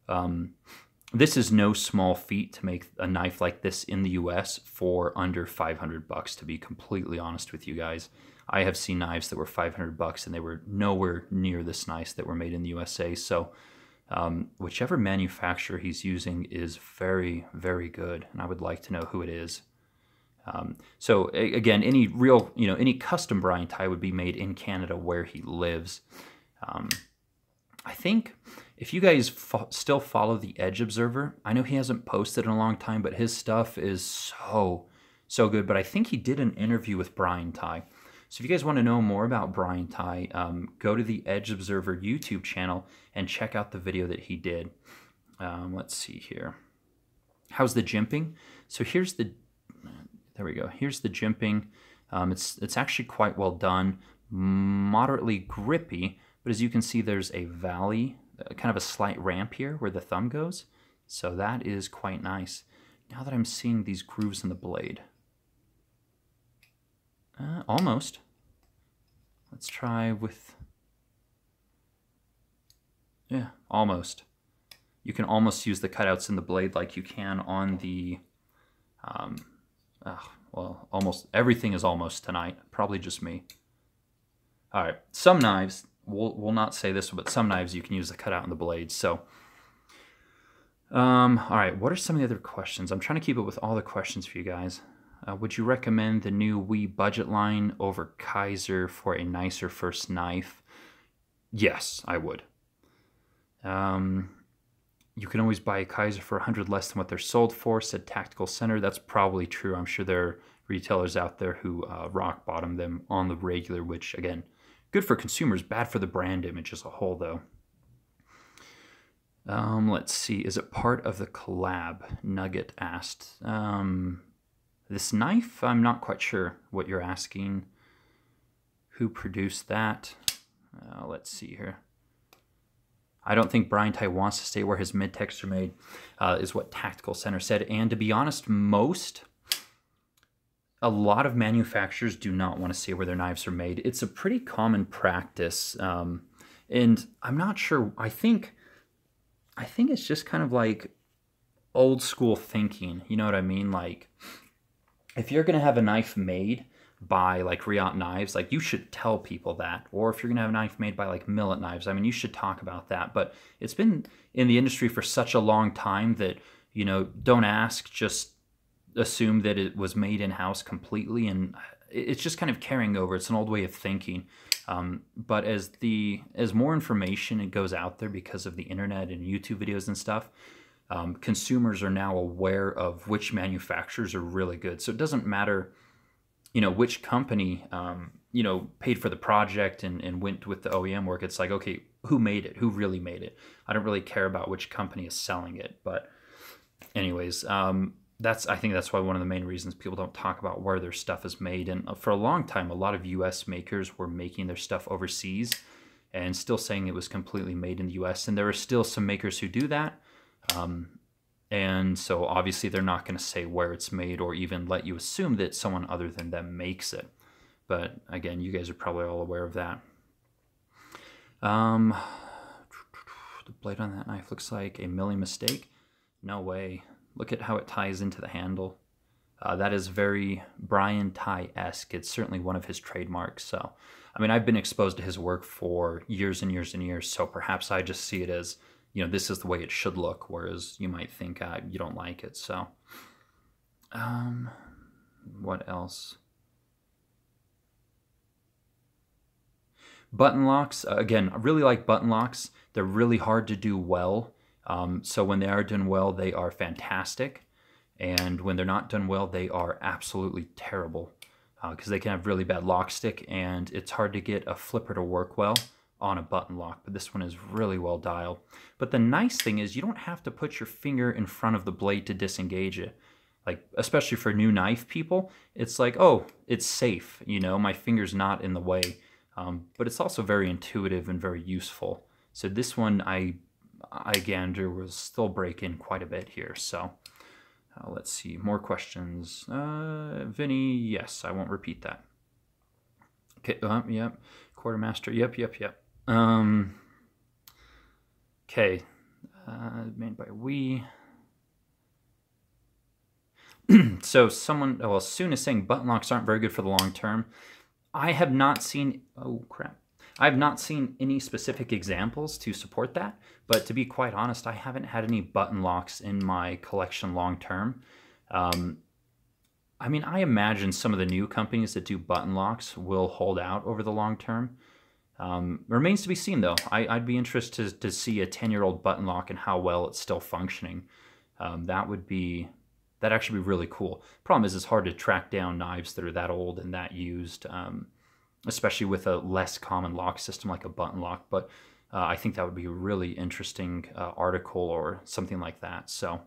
no small feat to make a knife like this in the US for under $500, to be completely honest with you guys. I have seen knives that were $500 and they were nowhere near this nice that were made in the USA. So whichever manufacturer he's using is very, very good, and I would like to know who it is. So again, any real, you know, any custom Brian Tighe would be made in Canada where he lives. I think if you guys still follow the Edge Observer, I know he hasn't posted in a long time, but his stuff is so good. But I think he did an interview with Brian Tighe. So if you guys want to know more about Brian Tighe, go to the Edge Observer YouTube channel and check out the video that he did. Let's see here. How's the jimping? So here's the, there we go. Here's the jimping. It's actually quite well done, moderately grippy, but as you can see, there's a valley, kind of a slight ramp here where the thumb goes. So that is quite nice. Now that I'm seeing these grooves in the blade. Almost. Let's try with, yeah, almost. You can almost use the cutouts in the blade like you can on the, well, almost everything is almost tonight. Probably just me. All right, some knives, we'll not say this, but some knives you can use the cutout in the blade. So, all right, what are some of the other questions? I'm trying to keep it with all the questions for you guys. Would you recommend the new Wii budget line over Kaiser for a nicer first knife? Yes, I would. You can always buy a Kaiser for $100 less than what they're sold for, said Tactical Center. That's probably true. I'm sure there are retailers out there who rock bottom them on the regular, which, again, good for consumers, bad for the brand image as a whole, though. Let's see. Is it part of the collab? Nugget asked. This knife, I'm not quite sure what you're asking. Who produced that? Let's see here. I don't think Brian Tighe wants to stay where his mid-techs are made, is what Tactical Center said. And to be honest, a lot of manufacturers do not want to stay where their knives are made. It's a pretty common practice. And I'm not sure, I think it's just kind of like old school thinking. You know what I mean? Like, if you're going to have a knife made, by like Riot knives, like you should tell people that. Or if you're gonna have a knife made by like Millet knives, I mean, you should talk about that. But it's been in the industry for such a long time that, you know, don't ask, just assume that it was made in-house completely, and it's just kind of carrying over. It's an old way of thinking. But as more information it goes out there because of the internet and YouTube videos and stuff, consumers are now aware of which manufacturers are really good. So it doesn't matter, you know, which company, you know, paid for the project and went with the OEM work. It's like, okay, who made it? Who really made it? I don't really care about which company is selling it. But anyways, I think that's why one of the main reasons people don't talk about where their stuff is made. And for a long time, a lot of US makers were making their stuff overseas and still saying it was completely made in the US. And there are still some makers who do that. And so obviously they're not going to say where it's made or even let you assume that someone other than them makes it. But again, you guys are probably all aware of that. The blade on that knife looks like a milling mistake. No way. Look at how it ties into the handle. That is very Brian Tighe-esque. It's certainly one of his trademarks. So, I mean, I've been exposed to his work for years and years and years, so perhaps I just see it as, you know, this is the way it should look, whereas you might think you don't like it. So, what else? Button locks. Again, I really like button locks. They're really hard to do well. So when they are done well, they are fantastic. And when they're not done well, they are absolutely terrible because they can have really bad lock stick, and it's hard to get a flipper to work well on a button lock. But this one is really well dialed. But the nice thing is you don't have to put your finger in front of the blade to disengage it. Like, especially for new knife people, it's like, oh, it's safe. You know, my finger's not in the way. But it's also very intuitive and very useful. So this one, I gander will still break in quite a bit here. So let's see, more questions. Vinny, yes, I won't repeat that. Okay, yep, Quartermaster, yep. Okay, made by we. So someone, well, Soon is saying button locks aren't very good for the long term. I have not seen, oh crap. I have not seen any specific examples to support that, but to be quite honest, I haven't had any button locks in my collection long term. I mean, I imagine some of the new companies that do button locks will hold out over the long term. Remains to be seen, though. I'd be interested to see a 10-year-old button lock and how well it's still functioning. That'd actually be really cool. Problem is, it's hard to track down knives that are that old and that used. Especially with a less common lock system like a button lock. But I think that would be a really interesting article or something like that. So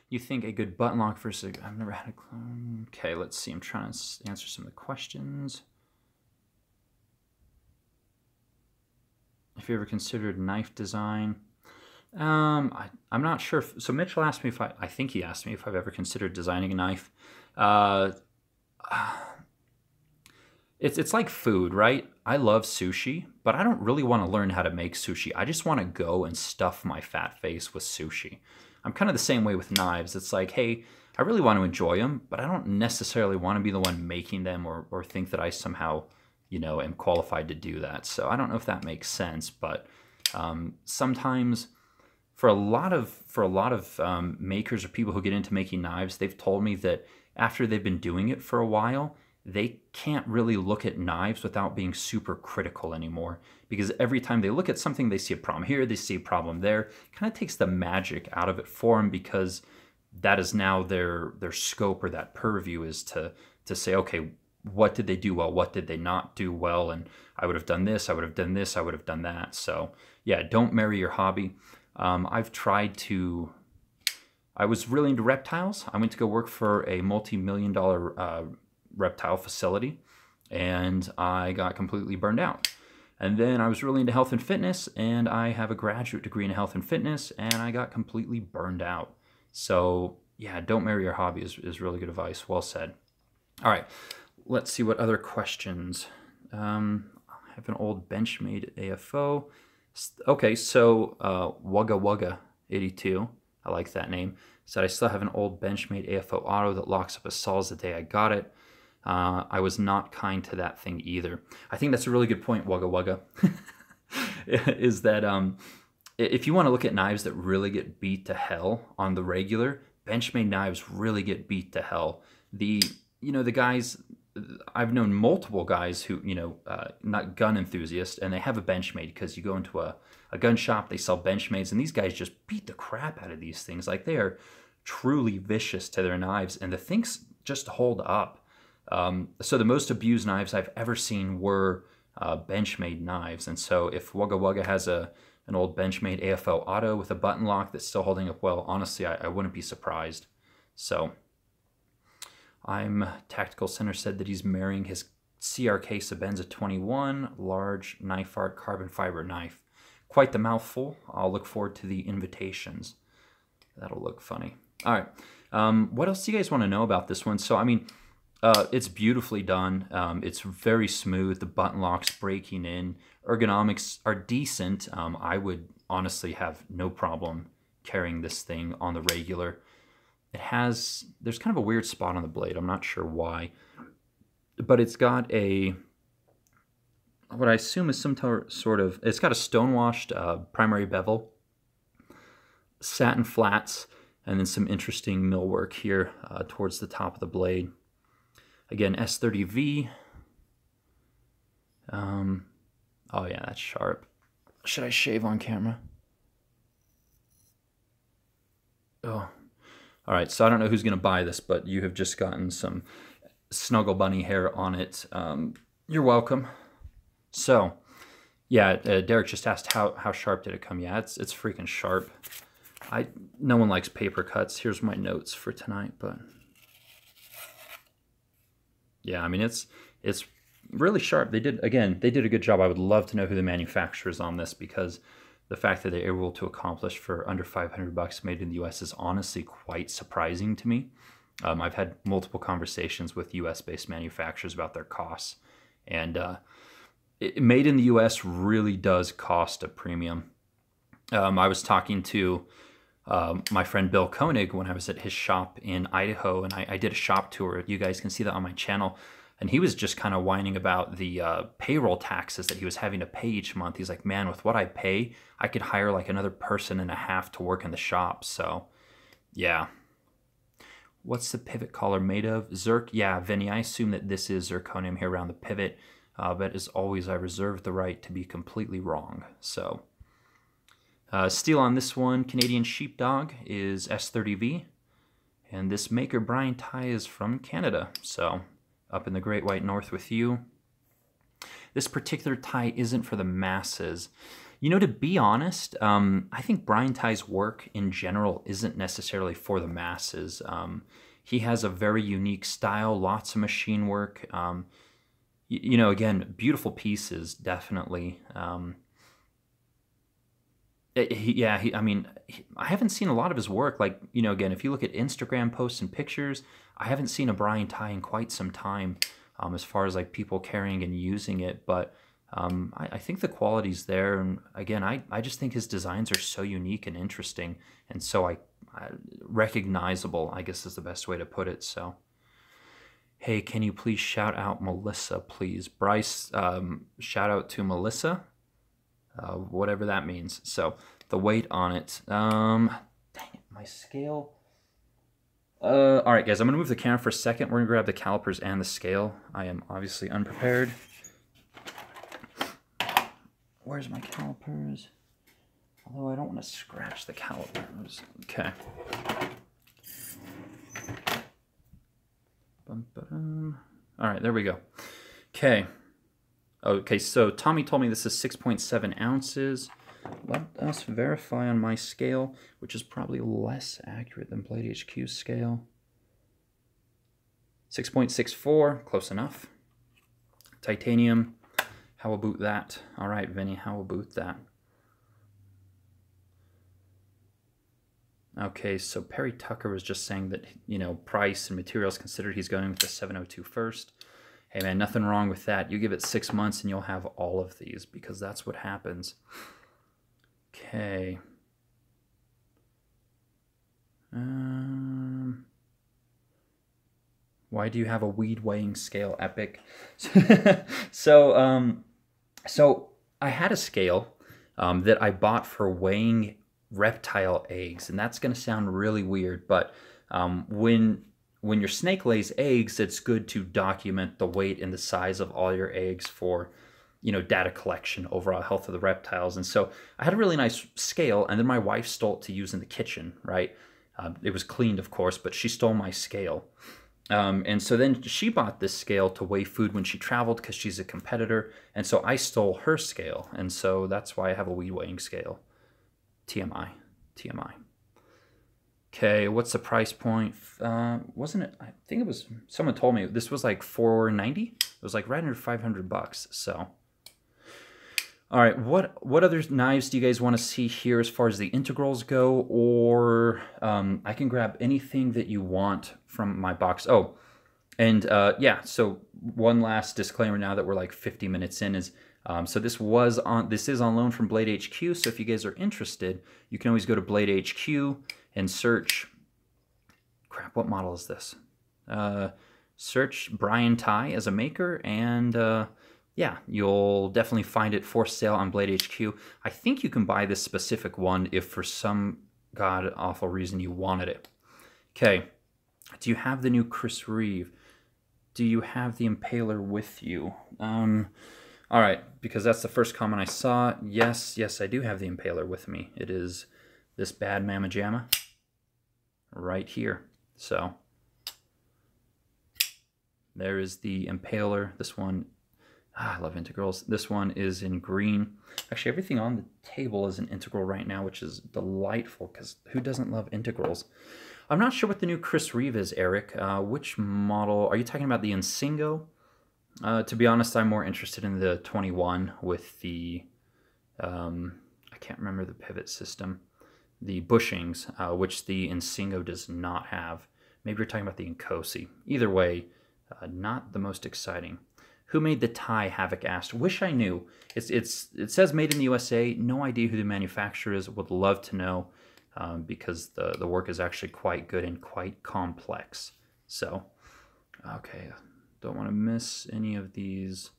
you think a good button lock versus, I've never had a clone. Okay, let's see. I'm trying to answer some of the questions. If you ever considered knife design, I'm not sure. So Mitchell asked me if I think he asked me if I've ever considered designing a knife. It's like food, right? I love sushi, but I don't really want to learn how to make sushi. I just want to go and stuff my fat face with sushi. I'm kind of the same way with knives. It's like, hey, I really want to enjoy them, but I don't necessarily want to be the one making them or think that I somehow, you know, am qualified to do that. So I don't know if that makes sense, but sometimes for a lot of makers or people who get into making knives, they've told me that after they've been doing it for a while, they can't really look at knives without being super critical anymore, because every time they look at something, they see a problem here, they see a problem there. It kind of takes the magic out of it for them, because that is now their scope, or that purview is to say, okay, what did they do well? What did they not do well? And I would have done this, I would have done this, I would have done that. So yeah, don't marry your hobby. I was really into reptiles. I went to go work for a multi-million-dollar reptile facility, and I got completely burned out. And then I was really into health and fitness, and I have a graduate degree in health and fitness, and I got completely burned out. So yeah, don't marry your hobby is really good advice. Well said. All right, let's see what other questions. I have an old Benchmade AFO. Okay, so Wugga Wugga 82, I like that name, said I still have an old Benchmade AFO Auto that locks up a saws the day I got it. I was not kind to that thing either. I think that's a really good point, Wugga Wugga, is that if you want to look at knives that really get beat to hell on the regular, Benchmade knives really get beat to hell. The guys, I've known multiple guys who, not gun enthusiasts, and they have a Benchmade because you go into a gun shop, they sell Benchmades, and these guys just beat the crap out of these things. Like, they are truly vicious to their knives, and the things just hold up. So the most abused knives I've ever seen were Benchmade knives, and so if Wugga Wugga has an old Benchmade AFO Auto with a button lock that's still holding up well, honestly, I wouldn't be surprised. So, Tactical Center said that he's marrying his CRK Sabenza 21 large knife art carbon fiber knife. Quite the mouthful. I'll look forward to the invitations. That'll look funny. All right. What else do you guys want to know about this one? So, I mean, it's beautifully done. It's very smooth. The button lock's breaking in. Ergonomics are decent. I would honestly have no problem carrying this thing on the regular. There's kind of a weird spot on the blade. I'm not sure why, but it's got what I assume is some sort of, it's got a stonewashed primary bevel, satin flats, and then some interesting millwork here towards the top of the blade. Again, S30V. Oh yeah, that's sharp. Should I shave on camera? Oh. All right, so I don't know who's going to buy this, but you have just gotten some Snuggle Bunny hair on it. You're welcome. So, yeah, Derek just asked how sharp did it come? Yeah, it's freaking sharp. No one likes paper cuts. Here's my notes for tonight, but yeah, I mean, it's really sharp. They did a good job. I would love to know who the manufacturer is on this, because the fact that they're able to accomplish for under $500 made in the US is honestly quite surprising to me. I've had multiple conversations with US-based manufacturers about their costs, and made in the US really does cost a premium. I was talking to my friend Bill Koenig when I was at his shop in Idaho, and I did a shop tour. You guys can see that on my channel. And he was just kind of whining about the payroll taxes that he was having to pay each month. He's like, man, with what I pay, I could hire like another person and a half to work in the shop. So, yeah. What's the pivot collar made of? Zirc? Yeah, Vinny, I assume that this is zirconium here around the pivot. But as always, I reserve the right to be completely wrong. So, steel on this one, Canadian Sheepdog, is S30V. And this maker, Brian Tighe, is from Canada. So, up in the Great White North with you. This particular tie isn't for the masses. You know, to be honest, I think Brian Tighe's work in general isn't necessarily for the masses. He has a very unique style, lots of machine work. You know, again, beautiful pieces, definitely. I haven't seen a lot of his work. Like, you know, again, if you look at Instagram posts and pictures, I haven't seen a Brian Tighe in quite some time, as far as like people carrying and using it. But I think the quality's there. And again, I just think his designs are so unique and interesting, and so recognizable, I guess is the best way to put it. So, hey, can you please shout out Melissa, please? Bryce, shout out to Melissa. Whatever that means. So the weight on it, dang it, my scale. All right, guys, I'm gonna move the camera for a second. We're gonna grab the calipers and the scale. I am obviously unprepared. Where's my calipers? Although I don't want to scratch the calipers. Okay. All right, there we go. Okay. Okay, so Tommy told me this is 6.7 ounces. Let us verify on my scale, which is probably less accurate than BladeHQ's scale. 6.64, close enough. Titanium, how about that? All right, Vinny, how about that? Okay, so Perry Tucker was just saying that, you know, price and materials considered, he's going with the 702 first. Hey man, nothing wrong with that. You give it 6 months and you'll have all of these, because that's what happens. Okay. Why do you have a weed weighing scale, Epic? So I had a scale that I bought for weighing reptile eggs, and that's going to sound really weird, but when your snake lays eggs, it's good to document the weight and the size of all your eggs for, you know, data collection, overall health of the reptiles. And so I had a really nice scale, and then my wife stole it to use in the kitchen, right? It was cleaned, of course, but she stole my scale. And so then she bought this scale to weigh food when she traveled because she's a competitor. And so I stole her scale. And so that's why I have a weed weighing scale. TMI. TMI. Okay, what's the price point? Wasn't it? I think it was, someone told me this was like $490. It was like right under $500. So, all right, what other knives do you guys want to see here as far as the integrals go? Or I can grab anything that you want from my box. Oh, and yeah, so one last disclaimer now that we're like 50 minutes in is, so this is on loan from BladeHQ. So if you guys are interested, you can always go to BladeHQ and search, crap, what model is this? Search Brian Tighe as a maker, and yeah, you'll definitely find it for sale on BladeHQ. I think you can buy this specific one if for some god-awful reason you wanted it. Okay, do you have the new Chris Reeve? Do you have the Impaler with you? All right, because that's the first comment I saw. Yes, I do have the Impaler with me. It is this bad mamma jamma right here. So there is the Impaler. This one, I love integrals. This one is in green. Actually, everything on the table is an integral right now, which is delightful because who doesn't love integrals? I'm not sure what the new Chris Reeve is, Eric. Which model? Are you talking about the Insingo? To be honest, I'm more interested in the 21 with the, I can't remember the pivot system, the bushings, which the Insingo does not have. Maybe you're talking about the Inkosi. Either way, not the most exciting. Who made the Tighe? Havoc asked. Wish I knew. It says made in the USA. No idea who the manufacturer is. Would love to know because the work is actually quite good and quite complex. So, okay, don't want to miss any of these.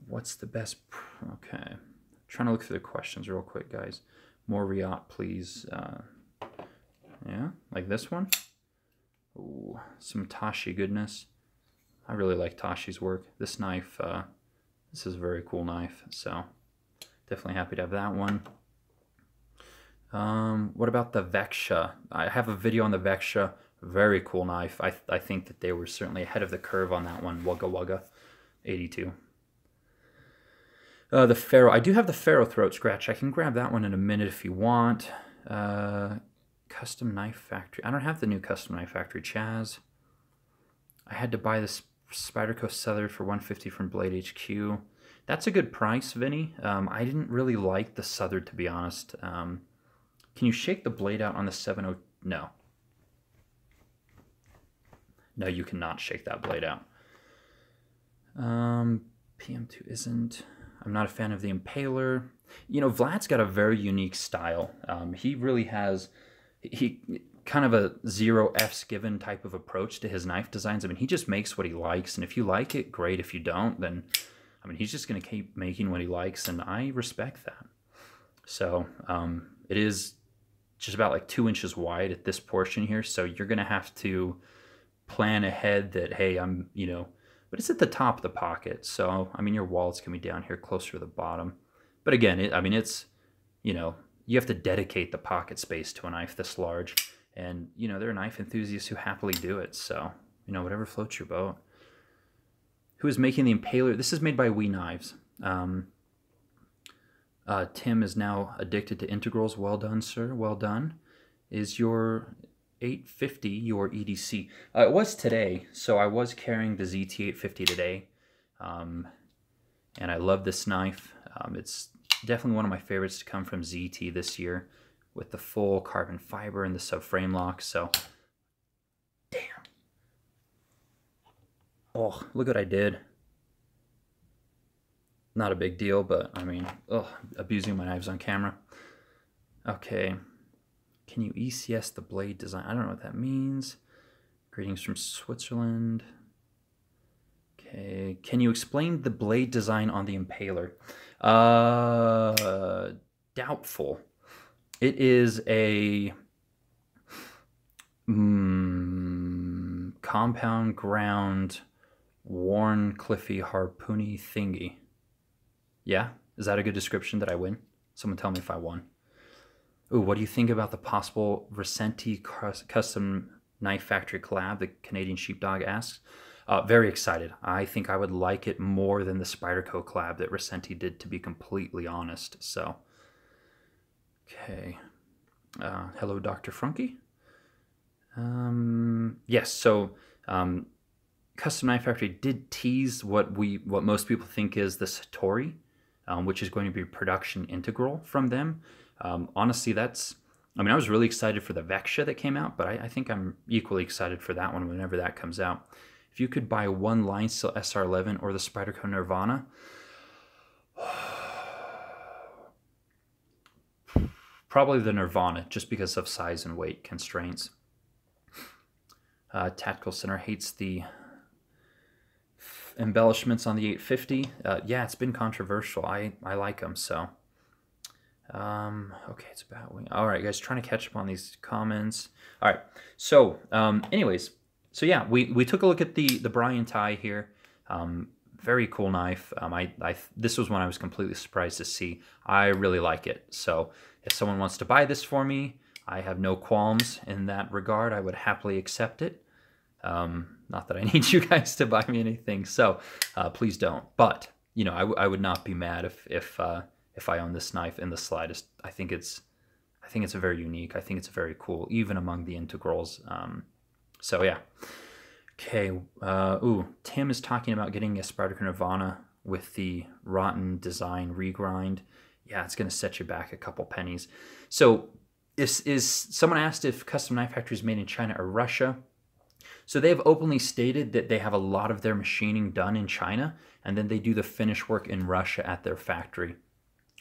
What's the best? Okay, trying to look through the questions real quick, guys. More Riot, please. Yeah, like this one. Ooh, some Tashi goodness. I really like Tashi's work. This knife, this is a very cool knife, so definitely happy to have that one. What about the Vexia? I have a video on the Vexia. Very cool knife. I think that they were certainly ahead of the curve on that one. Wugga Wugga 82. The Pharaoh. I do have the Pharaoh throat scratch. I can grab that one in a minute if you want. Custom Knife Factory. I don't have the new Custom Knife Factory. Chaz. I had to buy this Spyderco Southern for $150 from BladeHQ. That's a good price, Vinny. I didn't really like the Southern, to be honest. Can you shake the blade out on the 7.0? No. No, you cannot shake that blade out. PM2 isn't. I'm not a fan of the Impaler. You know, Vlad's got a very unique style. He really has, kind of a zero F's given type of approach to his knife designs. I mean, he just makes what he likes, and if you like it, great. If you don't, then, I mean, he's just going to keep making what he likes, and I respect that. So, it is just about like 2 inches wide at this portion here, so you're going to have to plan ahead that, hey, you know, but it's at the top of the pocket, so, I mean, your wallet's going to be down here closer to the bottom. But again, I mean, it's, you know, you have to dedicate the pocket space to a knife this large. And, you know, there are knife enthusiasts who happily do it. So, you know, whatever floats your boat. Who is making the Impaler? This is made by We Knives. Tim is now addicted to integrals. Well done, sir. Well done. Is your 850 your EDC? It was today. So I was carrying the ZT850 today. And I love this knife. It's definitely one of my favorites to come from ZT this year, with the full carbon fiber and the subframe lock. So, damn. Oh, look what I did. Not a big deal, but I mean, abusing my knives on camera. Okay. Can you ECS the blade design? I don't know what that means. Greetings from Switzerland. Okay, can you explain the blade design on the Impaler? Doubtful. It is a compound ground, worn, cliffy, harpoony thingy. Yeah? Is that a good description? That I win? Someone tell me if I won. Ooh, what do you think about the possible Recenti custom knife factory collab? The Canadian Sheepdog asks. Very excited. I think I would like it more than the Spyderco collab that Recenti did, to be completely honest. So, okay. Hello, Dr. Frunky. Yes, so Custom Knife Factory did tease what most people think is the Satori, which is going to be a production integral from them. Honestly, I was really excited for the Vexia that came out, but I think I'm equally excited for that one whenever that comes out. If you could buy one line steel SR11 or the Spyderco Nirvana, probably the Nirvana, just because of size and weight constraints. Tactical Center hates the embellishments on the 850. Yeah, it's been controversial. I like them, so. Okay, it's about wing. All right, guys, trying to catch up on these comments. All right, so anyways, so yeah, we took a look at the Brian Tighe here. Very cool knife. This was one I was completely surprised to see. I really like it. So if someone wants to buy this for me, I have no qualms in that regard. I would happily accept it. Not that I need you guys to buy me anything, so please don't. But you know, I would not be mad if I own this knife in the slightest. I think it's very unique. I think it's very cool, even among the integrals. So yeah. Okay. Ooh, Tim is talking about getting a Spyderco Nirvana with the rotten design regrind. Yeah, it's gonna set you back a couple pennies. So someone asked if Custom Knife Factory is made in China or Russia. So they have openly stated that they have a lot of their machining done in China, and then they do the finish work in Russia at their factory.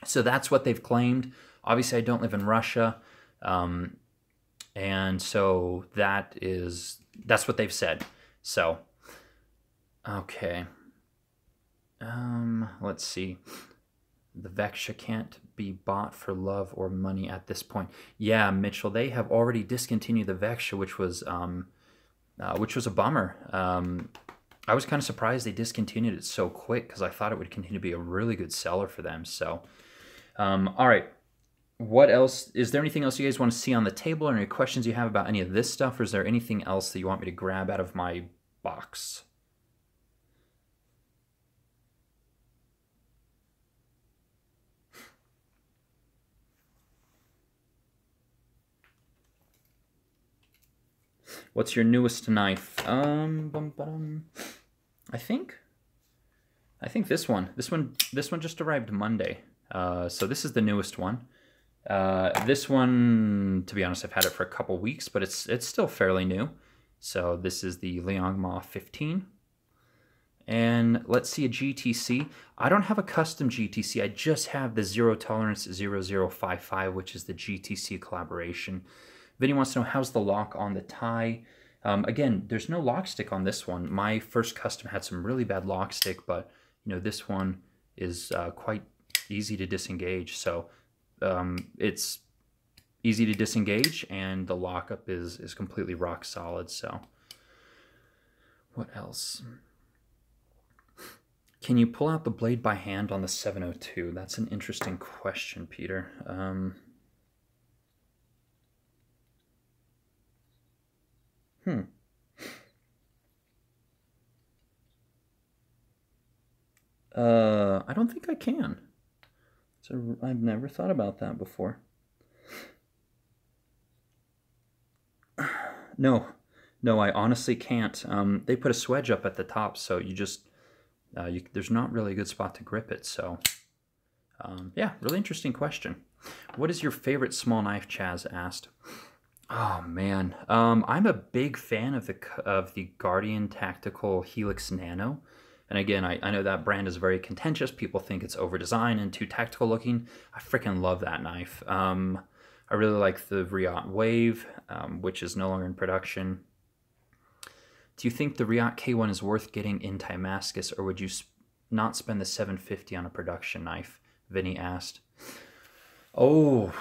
So that's what they've claimed. Obviously, I don't live in Russia, and so that's what they've said. So, okay. Let's see. The Vexia can't be bought for love or money at this point. Yeah, Mitchell, they have already discontinued the Vexia, which was a bummer. I was kind of surprised they discontinued it so quick, because I thought it would continue to be a really good seller for them. So, all right. What else? Is there anything else you guys want to see on the table, or any questions you have about any of this stuff, or is there anything else that you want me to grab out of my box? What's your newest knife? I think this one. This one just arrived Monday. So this is the newest one. This one, to be honest, I've had it for a couple weeks, but it's still fairly new. So this is the Liang Ma 15. And let's see a GTC. I don't have a custom GTC. I just have the Zero Tolerance 0055, which is the GTC collaboration. Vinny wants to know, how's the lock on the Tighe? Again, there's no lock stick on this one. My first custom had some really bad lock stick, but you know, this one is quite easy to disengage. So it's easy to disengage, and the lockup is completely rock solid. So what else? Can you pull out the blade by hand on the 702? That's an interesting question, Peter. I don't think I can. So I've never thought about that before. No, I honestly can't. They put a swedge up at the top, so you just there's not really a good spot to grip it. So yeah, really interesting question. What is your favorite small knife? Chaz asked. Oh man, I'm a big fan of the Guardian Tactical Helix Nano. And again, I know that brand is very contentious. People think it's over-designed and too tactical looking. I freaking love that knife. I really like the Riot Wave, which is no longer in production. Do you think the Riot K1 is worth getting in Damascus, or would you not spend the $750 on a production knife? Vinny asked. Oh.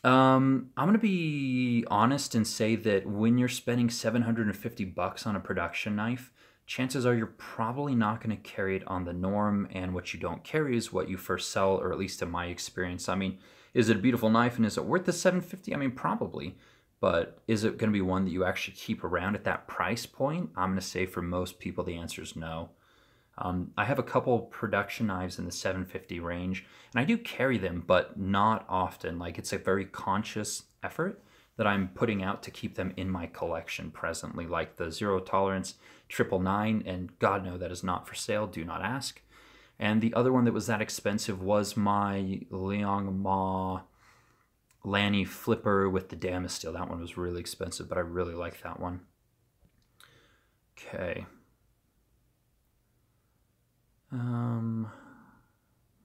I'm going to be honest and say that when you're spending $750 on a production knife, chances are you're probably not going to carry it on the norm, and what you don't carry is what you first sell, or at least in my experience. I mean, is it a beautiful knife and is it worth the $750? I mean, probably, but is it going to be one that you actually keep around at that price point? I'm going to say for most people the answer is no. I have a couple production knives in the $750 range, and I do carry them, but not often. Like, it's a very conscious effort that I'm putting out to keep them in my collection presently, like the Zero Tolerance 999, and God, no, that is not for sale. Do not ask. And the other one that was that expensive was my Liang Ma Lanny flipper with the Damascus steel. That one was really expensive, but I really like that one. Okay.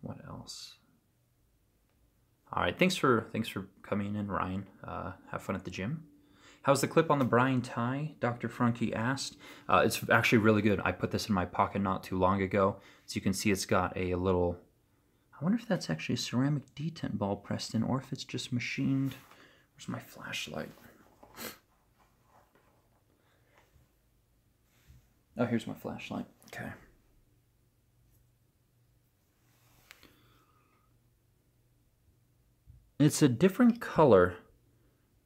What else? All right, thanks for coming in, Ryan. Have fun at the gym. How's the clip on the Brian Tighe? Dr. Frunke asked. It's actually really good. I put this in my pocket not too long ago. As you can see, it's got a little, I wonder if that's actually a ceramic detent ball pressed in, or if it's just machined. Where's my flashlight? Oh, here's my flashlight. Okay. It's a different color,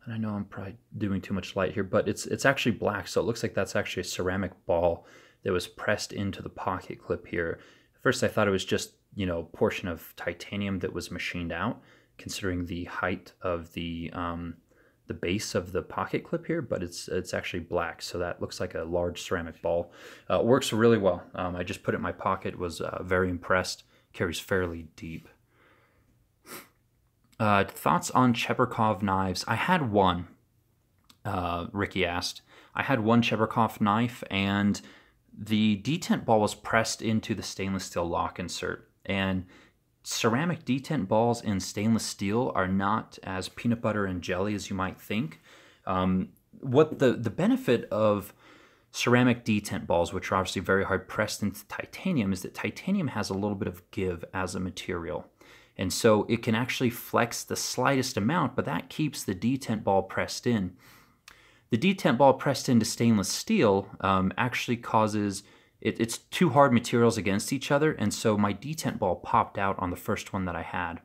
and I know I'm probably doing too much light here, but it's actually black, so it looks like that's actually a ceramic ball that was pressed into the pocket clip here. At first I thought it was just, you know, a portion of titanium that was machined out, considering the height of the base of the pocket clip here, but it's actually black, so that looks like a large ceramic ball. It works really well. I just put it in my pocket, was very impressed. Carries fairly deep. Thoughts on Chebrikov knives? I had one, Ricky asked. I had one Chebrikov knife, and the detent ball was pressed into the stainless steel lock insert. And ceramic detent balls in stainless steel are not as peanut butter and jelly as you might think. What the benefit of ceramic detent balls, which are obviously very hard pressed into titanium, is that titanium has a little bit of give as a material. And so it can actually flex the slightest amount, but that keeps the detent ball pressed in. The detent ball pressed into stainless steel actually causes, it's two hard materials against each other, and so my detent ball popped out on the first one that I had.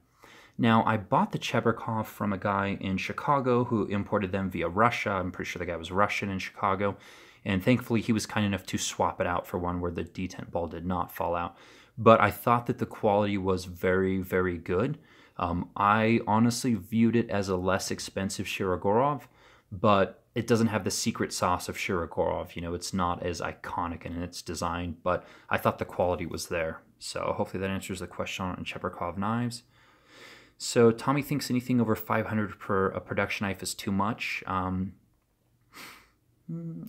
Now, I bought the Chebrikov from a guy in Chicago who imported them via Russia. I'm pretty sure the guy was Russian in Chicago, and thankfully he was kind enough to swap it out for one where the detent ball did not fall out. But I thought that the quality was very, very good. I honestly viewed it as a less expensive Shirogorov, but it doesn't have the secret sauce of Shirogorov. You know, it's not as iconic in its design, but I thought the quality was there. So hopefully that answers the question on Chebrikov knives. So Tommy thinks anything over $500 for a production knife is too much.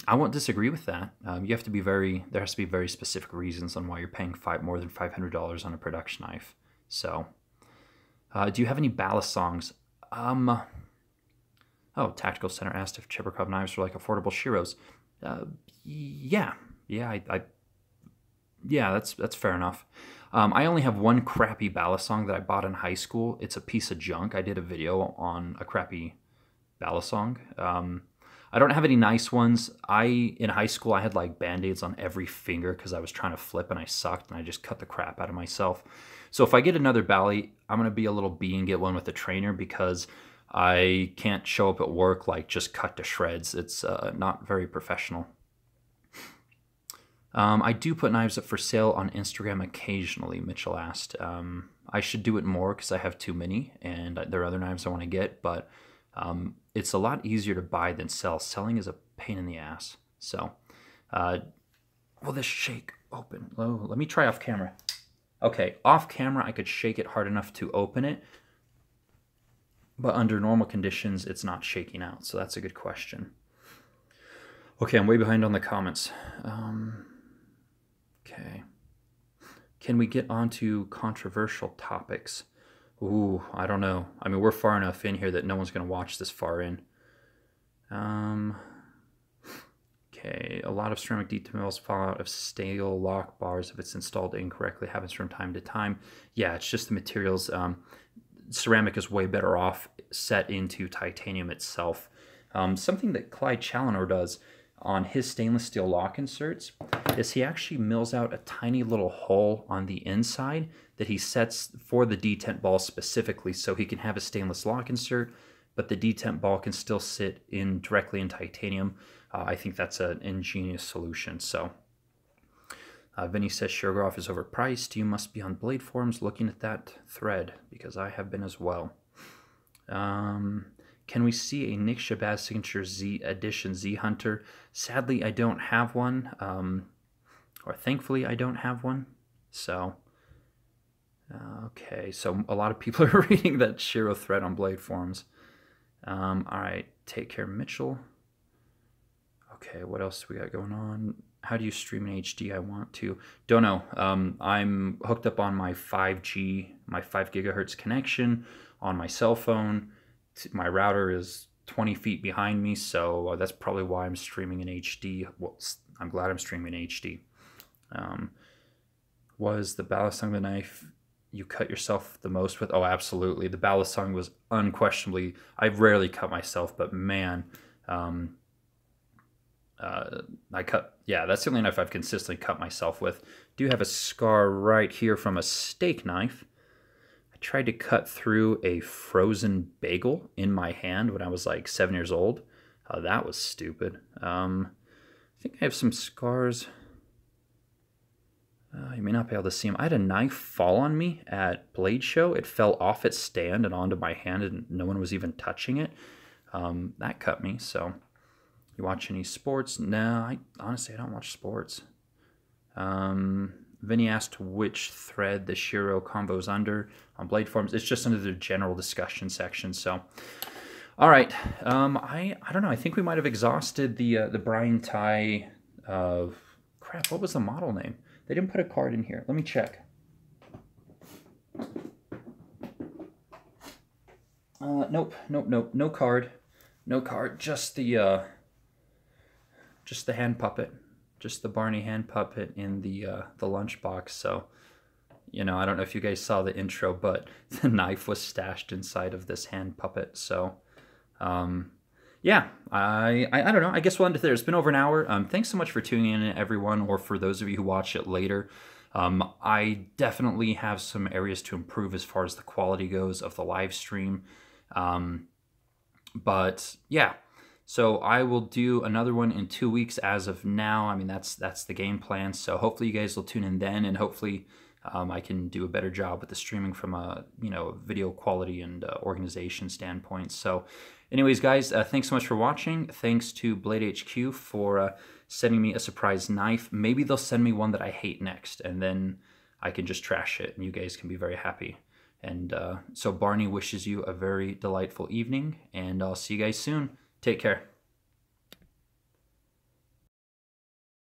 I won't disagree with that. You have to be there has to be very specific reasons on why you're paying more than $500 on a production knife. So, do you have any ballast songs? Oh, Tactical Center asked if Chebrikov knives were like affordable Shiros. Yeah, that's fair enough. I only have one crappy ballast song that I bought in high school. It's a piece of junk. I did a video on a crappy ballast song. I don't have any nice ones. In high school, I had like Band-Aids on every finger because I was trying to flip and I sucked and I just cut the crap out of myself. So if I get another Bally, I'm going to be a little bee and get one with a trainer because I can't show up at work like just cut to shreds. It's not very professional. I do put knives up for sale on Instagram occasionally, Mitchell asked. I should do it more because I have too many and there are other knives I want to get, but it's a lot easier to buy than sell. Selling is a pain in the ass. So, will this shake open? Oh, let me try off camera. Okay, off camera I could shake it hard enough to open it, but under normal conditions it's not shaking out. So that's a good question. Okay, I'm way behind on the comments. Okay. Can we get onto controversial topics? Ooh, I don't know. I mean, we're far enough in here that no one's going to watch this far in. Okay, a lot of ceramic details fall out of steel lock bars if it's installed incorrectly. Happens from time to time. Yeah, it's just the materials. Ceramic is way better off set into titanium itself. Something that Clyde Challoner does on his stainless steel lock inserts is he actually mills out a tiny little hole on the inside that he sets for the detent ball specifically, so he can have a stainless lock insert, but the detent ball can still sit in directly in titanium. I think that's an ingenious solution. So Vinny says Shirogorov is overpriced. You must be on Blade forums looking at that thread, because I have been as well. Can we see a Nick Shabazz Signature Z Edition Z Hunter? Sadly, I don't have one, or thankfully I don't have one. So, okay, so a lot of people are reading that Shiro thread on Blade forums. All right, take care, Mitchell. Okay, what else do we got going on? How do you stream in HD? I want to. Don't know. I'm hooked up on my 5G, my 5 gigahertz connection on my cell phone. My router is 20 feet behind me, so that's probably why I'm streaming in HD. Well, I'm glad I'm streaming in HD. Was the balisong the knife you cut yourself the most with? Oh, absolutely. The balisong was unquestionably, I've rarely cut myself, but man, I cut, yeah, that's the only knife I've consistently cut myself with. Do have a scar right here from a steak knife. I tried to cut through a frozen bagel in my hand when I was like 7 years old. That was stupid. I think I have some scars. You may not be able to see them. I had a knife fall on me at Blade Show. It fell off its stand and onto my hand, and no one was even touching it. That cut me, so... You watch any sports? No, honestly, I don't watch sports. Vinny asked which thread the Shiro combo's under on Blade forums. It's just under the general discussion section. So, all right. I don't know. I think we might have exhausted the Brian Tighe. Crap. What was the model name? They didn't put a card in here. Let me check. Nope. No card. No card. Just the hand puppet, just the Barney hand puppet in the lunchbox. So, you know, I don't know if you guys saw the intro, but the knife was stashed inside of this hand puppet. So, yeah, I don't know. I guess we'll end it there. It's been over an hour. Thanks so much for tuning in, everyone, or for those of you who watch it later. I definitely have some areas to improve as far as the quality goes of the live stream. But yeah. So I will do another one in 2 weeks as of now. I mean, that's the game plan. So hopefully you guys will tune in then, and hopefully I can do a better job with the streaming from a video quality and organization standpoint. So anyways, guys, thanks so much for watching. Thanks to BladeHQ for sending me a surprise knife. Maybe they'll send me one that I hate next, and then I can just trash it, and you guys can be very happy. And so Barney wishes you a very delightful evening, and I'll see you guys soon. Take care.